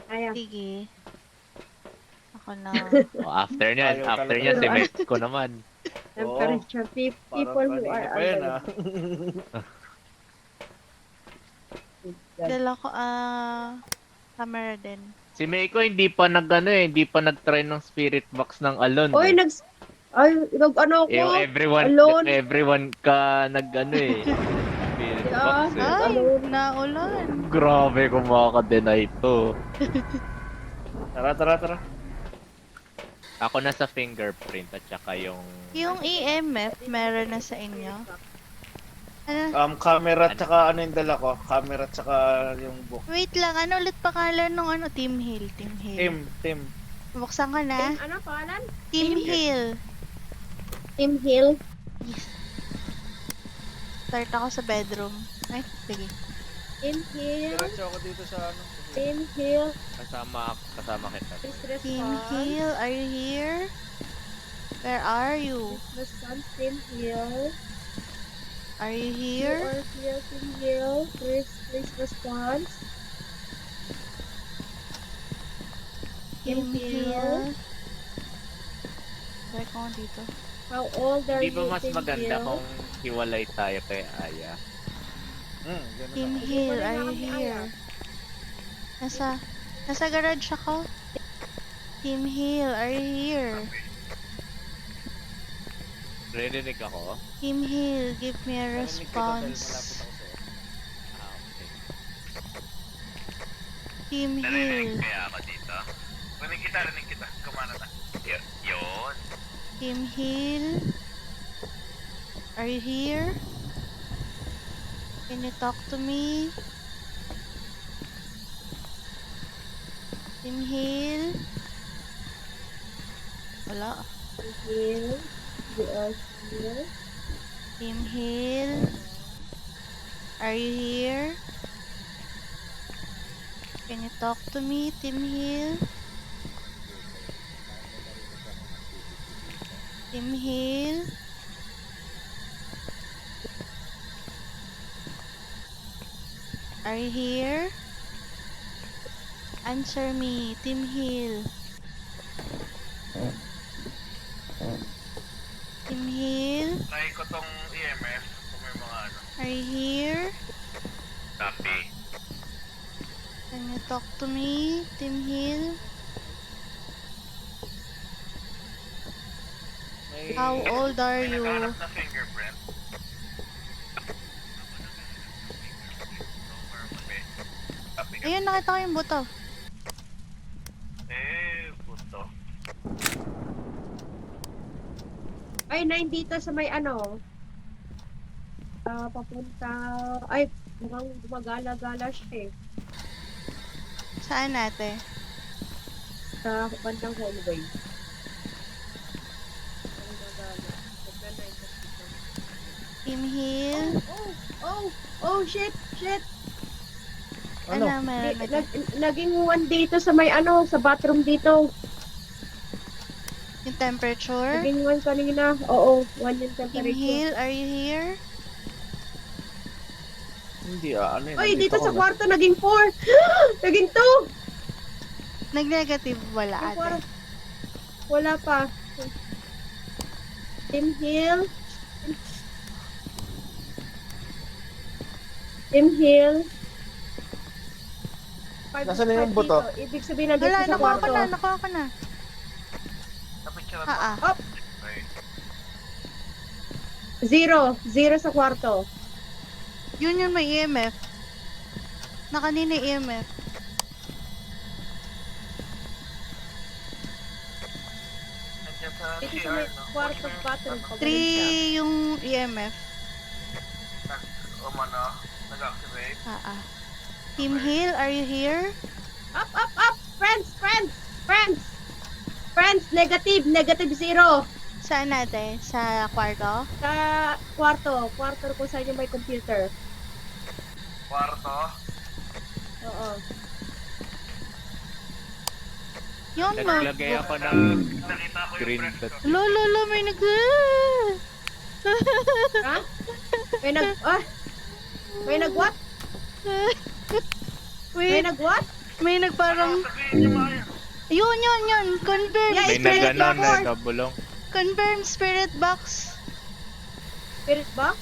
Aya. Sige. Ako na. Oh, after niya Ayaw si talaga. Mex ko naman. Temperature. People Parang who are kanina pa yan, alone. Dala ko, camera din. Si Meiko hindi pa hindi pa nag-try ng spirit box ng Alon. Oy, eh. nag-ano Yung ko? everyone, Alone. everyone ka spirit box eh. Ay, Alone. naulan. Grabe kung makaka-deny to. Tara. Ako na sa fingerprint at saka yung... Yung EMF, meron na sa inyo? Ano? Camera tsaka ano yung dala ko? Camera tsaka yung book. Wait lang, ano ulit pangalan ng ano? Team Hill. Tim. Buksan ko na. Ano pangalan? Team Hill. Team Hill. Start ako sa bedroom. Ay, sige. Team Hill. Diretso ako dito sa ano. Team Hill. Kasama kita. Please Team respond. Hill, are you here? Where are you? Response, Team Hill. Are you You here? are here, Team Hill. Please respond. Team Hill. Try ko dito. How old are Hindi you, ba mas Team maganda Hill? kung hiwalay tayo kay Aya? Ganun Team na. Hill, Wala are na you kami, here? Nasa garage ako. Team Hill, are you here? Narinig ako? Team Hill, give me a Narinig kita dahil response. malapit ako sa'yo. Okay. Team Narinig Hill, kaya ako dito. Rinig kita. Kumana na. Yun. Team Hill, are you here? Can you talk to me? Team Hill? Wala. Team Hill. You are here. Team Hill? Are you here? Can you talk to me, Team Hill? Team Hill? Are you here? Answer me, Team Hill. Team Hill? Try ko tong EMF kung may mga ano. Are you here? Copy. Can you talk to me, Team Hill? May... How old are May you? naghanap na fingerprint. Copy. Ayun, nakita ko yung buto. Puto. Ay, dito sa may ano. Papunta. Ay, mukhang gumagala-gala siya eh. Saan natin? Sa bandang hallway. Gumagala. Team Hill? Shit. Ano, meron na dyan? Naging one dito sa may ano, sa bathroom dito. Yung temperature? Naging one kanina. Oo, one yung Team temperature. Hill, are you here? Hindi ano yun. Oy, nandito dito ako sa na. kwarto naging 4. Naging 2. Nag-negative wala Yung ate. kwarto. Wala pa. Team Hill. Team Hill. Nasaan na yung buto? Dito. Ibig sabihin nandito Wala, sa nakuha kwarto. ko na. Napicture Ah, ako. ah. 0 sa kwarto. Yun yung may EMF. Nakanina EMF. Nandiyan sa Dito sa CR, may no? kwarto bathroom. 3 yung EMF. Umano, nag-activate. Ah, ah. Team Hill, are you here? Up! Friends! Negative 0. Saan natin? Sa kwarto? Sa kwarto. Kwarto kung saan yung may computer. Kwarto. Oo. Yun no. Naglagay ako ng Nakita ko yung green friend dot. ko. Lolo, may nag... Ha? May nag-what? May Wait, nag-what? may nagparang... Sabihin niyo mga yun. Yun. Confirm. Yeah, May spirit naganon box. na nabulong. Confirm spirit box. Spirit box?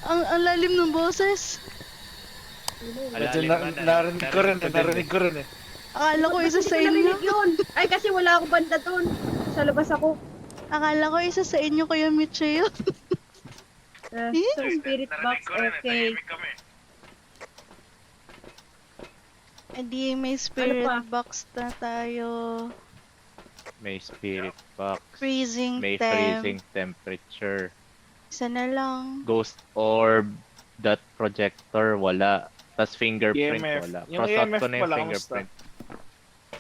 Ang lalim ng boses. Medyo narinig ko rin eh. Akala ko isa sa Hindi ko inyo. narinig yun. Ay, kasi wala akong banda doon. Sa labas ako. Akala ko isa sa inyo, Kuya Michio. So, spirit box, Narinig ko rin, okay. tahimik kami. Hindi, may spirit pa? box na tayo. May spirit box. Freezing May temp. freezing temperature. Isa na lang. Ghost orb. Dot projector, wala. Tas fingerprint, EMF. wala. Yung Cross out EMF ko na yung pala, fingerprint.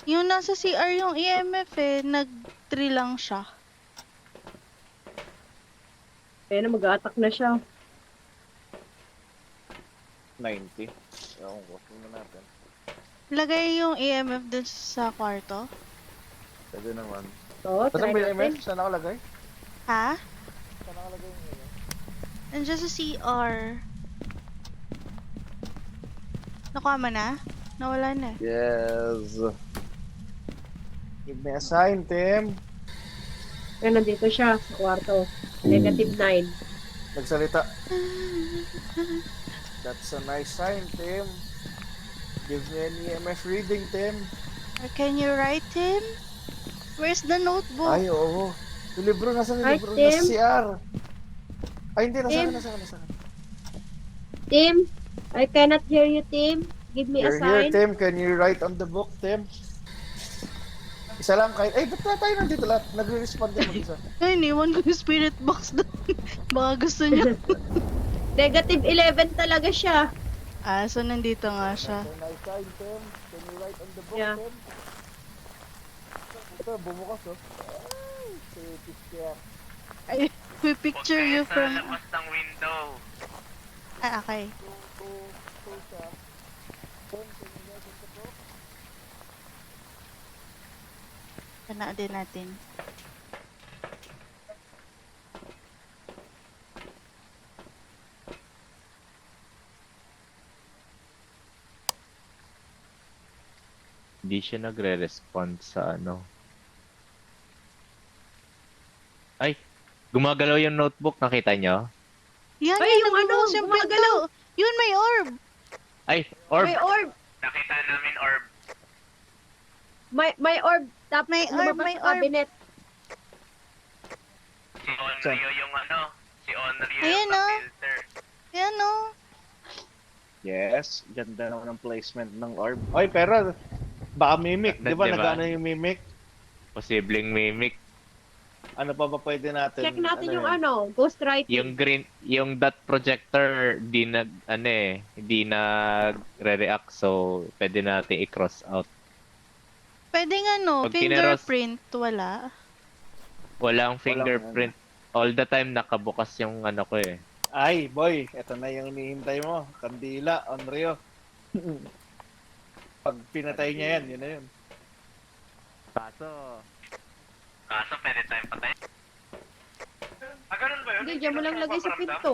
Yung nasa CR yung EMF nag-3 lang siya. Kaya na mag-a-attack na siya. 90. Ewan ko, tingnan natin. Lagay yung EMF dun sa kwarto. Pwede naman. So, try Saan ba yung natin. EMF? Saan nakalagay? Ha? Saan nakalagay yung ano? Nandiyan sa CR. Nakuha mo na? Nawala na. Yes. Give me a sign, Tim. Kaya nandito siya sa kwarto. -9. Nagsalita. That's a nice sign, Tim. Give me an EMF reading, Tim. Or can you write him? Where's the notebook? Ay, oo. Yung libro, nasaan yung Hi, libro? Tim. Nasa CR. Ay, hindi. Nasa Tim. akin, nasa akin, nasa akin. Tim, I cannot hear you, Tim. Give me a You're here, sign. Tim. Can you write on the book, Tim? Isa lang kahit... Ay, ba't na tayo nandito lahat? Nagre-respond din mag-isa. Ay, iniwan ko yung spirit box doon. Baka gusto niya. -11 talaga siya. Ah, so nandito nga siya. That's a nice sign, Tim. Can you write on the book, Yeah. Tim? Ito, bumukas oh. Ay, creative siya. Ay, we picture you Huwag kayo from... sa labas ng window. Ah, okay. So siya. Tim, can you write on the book? Kana din natin. Hindi siya nagre-respond sa ano. Ay! Gumagalaw yung notebook, nakita nyo? Yan, Ay, yan, yung nagbubukas ano, yung gumagalaw. pinto. Yun, may orb. Ay! Orb! May orb. Nakita namin orb. May orb. Tapos May orb, lumabas may sa cabinet. Si Onryo yung ano. Si Onryo Ayan, yung oh. filter. Yan, oh. Yes, ganda naman ng placement ng orb. Ay, pero baka mimic, di ba? Diba? Nag-ano yung mimic? Posibleng mimic. Ano pa ba pwede natin? Check natin yung yun? ghost writing. Yung green, yung dot projector, di nag, ano eh, di nagre-react. So, pwede natin i-cross out. Pwedeng ano, Pag kineros- fingerprint, wala. Walang fingerprint. All the time nakabukas yung ano ko eh. Ay, boy, eto na yung hinihintay mo. Kandila, Onryo. Pag pinatay niya yan, yun na yun. Kaso pwede tayong patay. Ah, ganun ba yun? Hindi, dyan mo lang lagay sa pinto.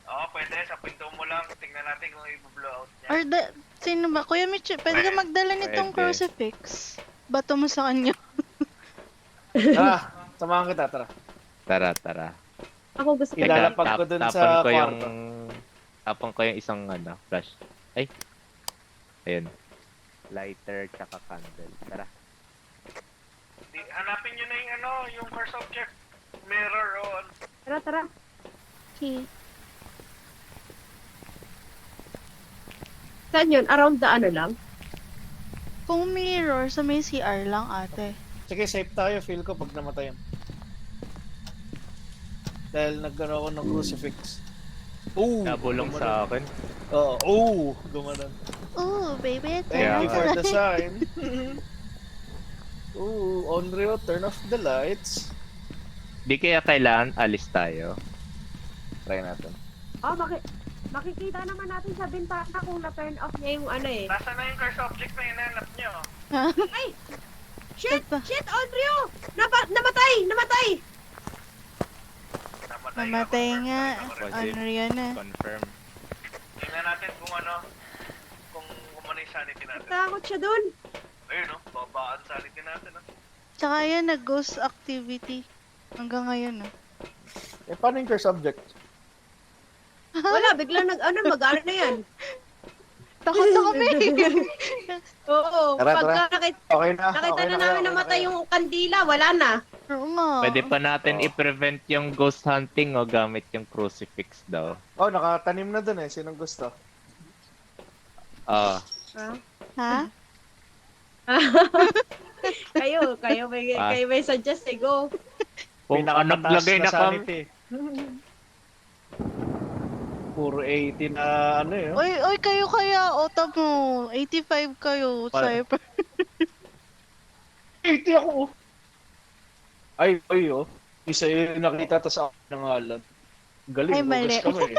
Oo, pwede. Sa pinto mo lang. Tingnan natin kung i-blow out niya. Or sino ba? Kuya Mitch, pwede ka magdala nitong Pwede. crucifix. Bato mo sa kanya. Tara, samahan kita, tara. Tara. Ako gusto ko. Teka, Ilalapag ko dun sa ko yung, kwarto. tapon ko yung isang ano, flash. Ay. Ayun. Lighter tsaka candle. Tara. Hanapin nyo na yung ano, yung first object. Mirror o ano. Tara. Okay. Saan yun? Around the ano lang? Kung mirror, sa may CR lang ate. Sige, safe tayo. Feel ko pag namatayan. Dahil nagkaroon ako ng crucifix. Ooh! Nabulong sa akin. Oo. Oh, gumanon. Ooh, baby, Thank Yeah, you turn for on the sign. Ooh, Onryo, turn off the lights. Di kaya kailangan alis tayo. Try natin. Oh, makikita naman natin sa bintana kung na-turn off niya yung ano eh. Nasaan na yung first object na hinanap nyo? Shit! Ito. Shit, Audrey! Namatay! Mamatay nga. Positive. Ano yan na. Confirm. Tingnan natin kung ano. Kung umano yung sanity natin. Takot siya dun. Ayun no, babaan sanity natin. Tsaka yan, nag-ghost activity. Hanggang ngayon, Eh, paano yung curse object? Wala, biglang mag-ano na yan. Takot na kami. Oo, Tara, pagka Okay na. nakita okay na na namin kayo, namatay okay na yung kandila, wala na. Oo nga. Pwede pa natin Oo. i-prevent yung ghost hunting o gamit yung crucifix daw. kayo. Oh, nakatanim na dun eh. Sinong gusto? Ah, Ha? Kayo Ah. may suggest eh, go. kung Pinakamataas naglagay na kami. sanity. Puro 80 na ano eh. Oy, kayo kaya, ota mo. 85 kayo, Pa- Cyber. 80 ako. Ay, oh. Isa yung nakita tas ako nangalan. Galing, Ay, mali. hugas kami eh.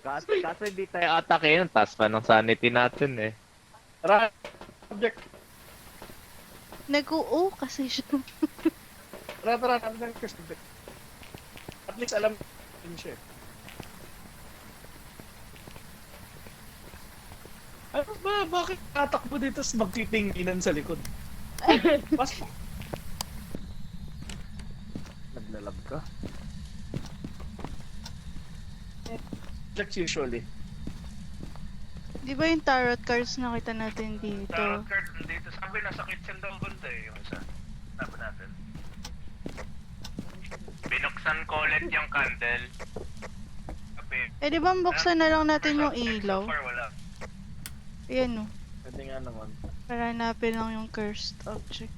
Kaso hindi tayo atake yun. Taas pa ng sanity natin eh. Tara, object. Nag-oo kasi siya. Tara, subject. At least alam siya. Ano ba? Bakit tatakbo dito sa magtitinginan sa likod? Mas naglalag ka? Objects usually. Di ba yung tarot cards nakita natin dito? Tarot card dito. Sabi nasa kitchen daw banda eh, yung isa. Sabi natin. Binuksan ko ulit yung candle. Sabi, Eh, di ba buksan na lang natin yung ilaw? so far wala. Ayan o. Pwede nga naman. Para hanapin lang yung cursed object.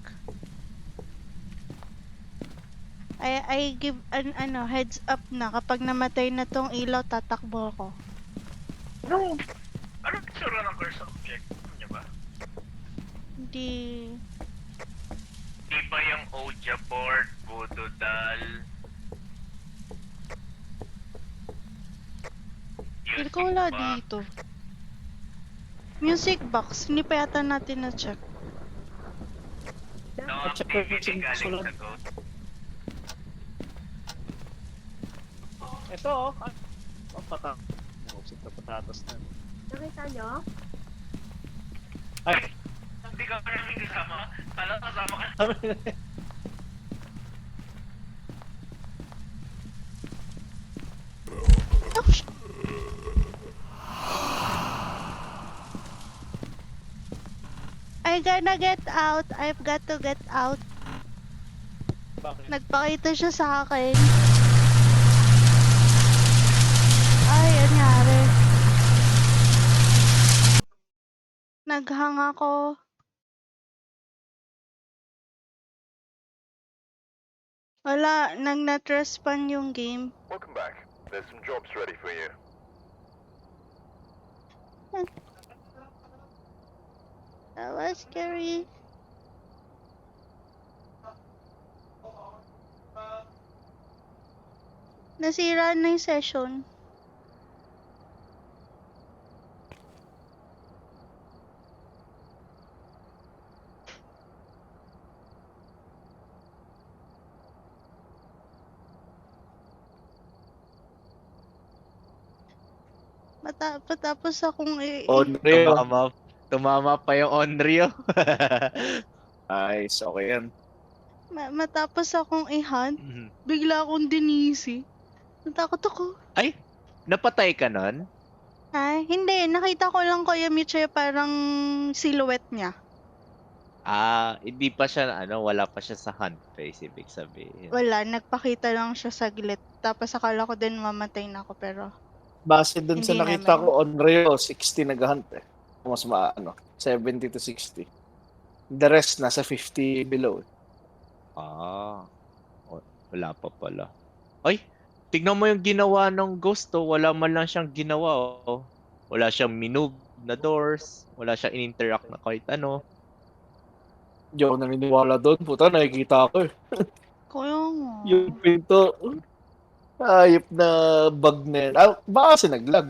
I give an heads up na kapag namatay na tong ilaw, tatakbo ako. Ano? Ano yung sura ng curse object? Alam niyo ba? Hindi... Di ba yung Ouija board, voodoo doll? Feel ko wala dito. Music box, hindi pa yata natin na-check. No, Check ko DVD yung galing sulat. sa ghost. Ito oh. Oh, patatas na. Nakita nyo? Ay, Hindi ka pa namin kasama. Kala kasama ka. Oh, I gonna get out. I've got to get out. bakit? Nagpakita siya sa akin. Ay, anyari. Naghang ako. Wala, nag-not-respawn yung game. Welcome back. There's some jobs ready for you. That was scary. Nasira na yung session. Patapos akong Onryo. Tumama pa yung Onryo. Nice, okay yan. matapos akong i-hunt, bigla akong dinisi. Natakot ako. Ay, napatay ka nun? Ay, hindi. Nakita ko lang Kuya Miche parang silhouette niya. Hindi pa siya, wala pa siya sa hunt phase, ibig sabihin. Wala, nagpakita lang siya saglit. Tapos akala ko din mamatay na ako pero Base dun sa Hindi nakita naman. ko, Onryo, 60 nag-hunt eh. Mas 70 to 60. The rest, nasa 50 below. Wala pa pala. Ay, tignan mo yung ginawa ng ghost, oh. Wala man lang siyang ginawa, oh. Wala siyang minove na doors. Wala siyang in-interact na kahit ano. Hindi ako naniniwala doon. Puta, nakikita ko eh. Kaya nga. Yung pinto, ayop na bug na yan. Baka kasi naglag.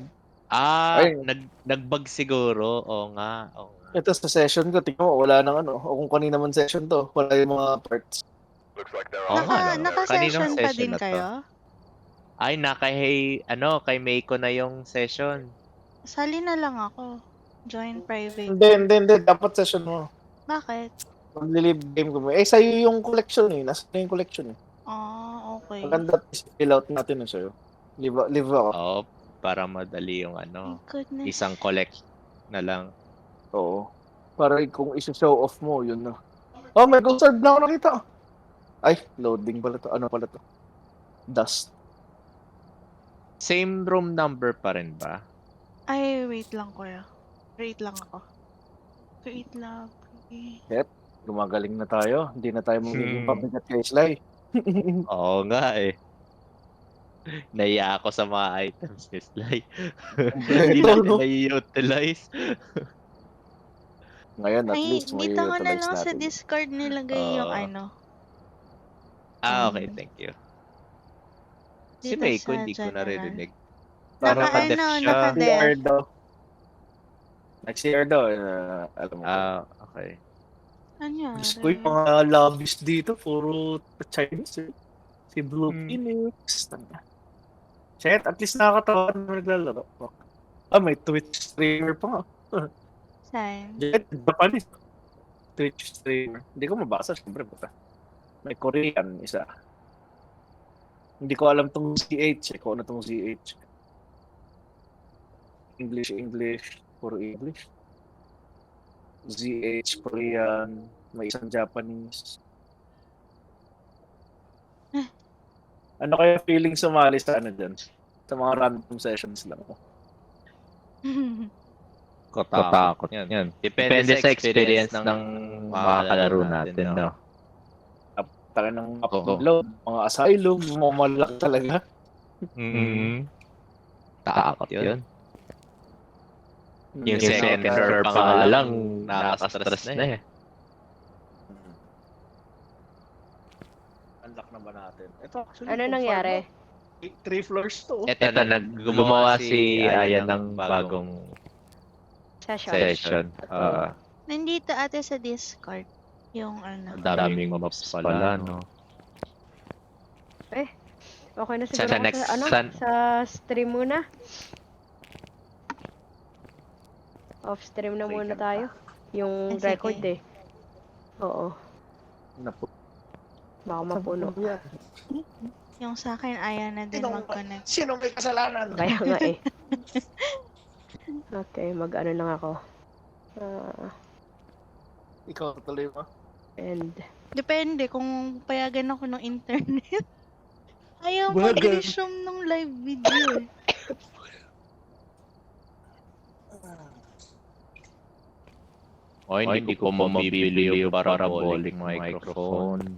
Ay. Nag-bug siguro. Oo nga. Ito sa session ko, tingnan mo, wala nang O kung kanina man session to, wala yung mga parts. Looks like there are. Naka-session Kaninong pa session din na to? kayo? Ay, kay Meiko na yung session. Sali na lang ako. Join private. Hindi. Dapat session mo. Bakit? Mag-live game ko mo. Sa'yo yung collection eh. Nasa na yung collection eh. Okay. Maganda fill out natin sa'yo. Live ako. para madali yung My goodness. isang collect na lang. Oo. Para kung isa-show off mo, yun na. Oh, may ghost orb na ako nakita. Ay, loading pala to. Ano pala to? Dust. Same room number pa rin ba? Ay, wait lang kuya. Wait lang ako. Wait lang. Gumagaling na tayo. Hindi na tayo magiging Hmm. pabigat kay Sly. Oo nga eh. Naiya ako sa mga items ni Sly. Hindi Kompleto, natin no? nai-utilize. Ngayon, at Ay, least, may dito ko na utilize lang sa natin. Discord nilagay yung Oo. Okay, Um, thank you. Si dito Meiko, sa hindi ko general. naririnig. Naka Naka-def ano, siya. naka-def. CR daw. Nag-CR daw. Alam mo ba? Okay. Diyos ko, yung mga lobbies dito, puro Chinese eh. Si Blue Hmm. Phoenix. Shit, at least nakakatawa na naglalaro. May Twitch streamer pa nga. Saan? Jet, Japanese. Twitch streamer. Hindi ko mabasa, syempre. Bata. May Korean, isa. Hindi ko alam tong CH eh. Kung ano tong CH. English, puro English. ZH, Korean. May isang Japanese. Ano kaya feeling sumali sa ano dyan? Sa mga random sessions lang. Kotakot yan. Depende sa experience ng makakalaro natin, no? Taka ng Oo. upload, mga asylum, mga malaki talaga. Takot yun. Yung Hindi second na- floor pa nga lang, nakaka-stress na eh. Unlock na ba natin? Ito actually. Ano nangyari? 3 floors to. Eto na, gumawa si Aya ng bagong Session. session. Nandito ate sa Discord. Yung ano. Ang daming maps pala, no? Okay na Sa siguro ako next- sa, ano, sa- sa stream muna. Off stream na muna tayo. Yung Sige. record eh. Oo. Napu- Baka mapuno. Yung sa akin, ayaw na din mag-connect. Sino may kasalanan? Kaya nga eh. Okay, mag-ano lang ako. Ikaw tuloy mo. And Depende kung payagan ako ng internet. Ayaw Bagal. mag-resume ng live video eh. O, hindi ko mabibili yung parabolic microphone.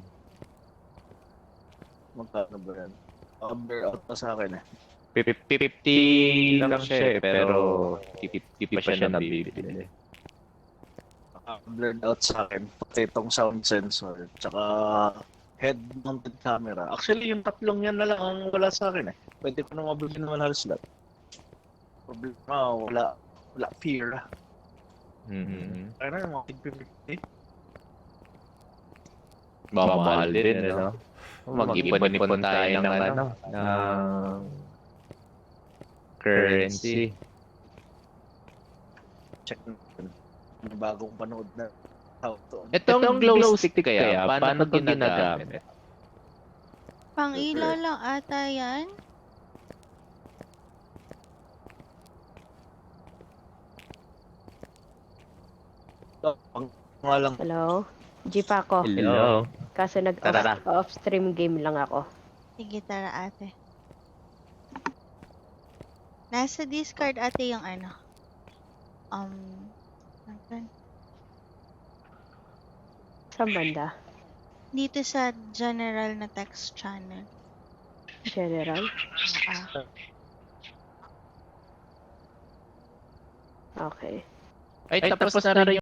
Magkano ba yan? Bear out pa sa akin eh. 50 lang siya eh, pero hindi pa siya nabibili. Blurred out sa akin. Pati itong sound sensor. Tsaka head-mounted camera. Actually, yung tatlong yan na lang ang wala sa akin eh. Pwede ko na mabili naman halos lahat. Problema, wala fear. Kaya na, mga 50. Mamahal din, ano? Mag-ipon-ipon tayo ng ng currency. Check natin. May bagong panood na how to. Itong glow stick kaya, paano ito ginagamit? Pang ilaw lang ata yan. Ang nga lang. hello? G pa ako. Hello. Kaso Tara. nag-off stream game lang ako. Sige, tara ate. Nasa Discord ate yung ano. Saan banda? Dito sa general na text channel. General? Ah, Okay. Ay, tapos na rin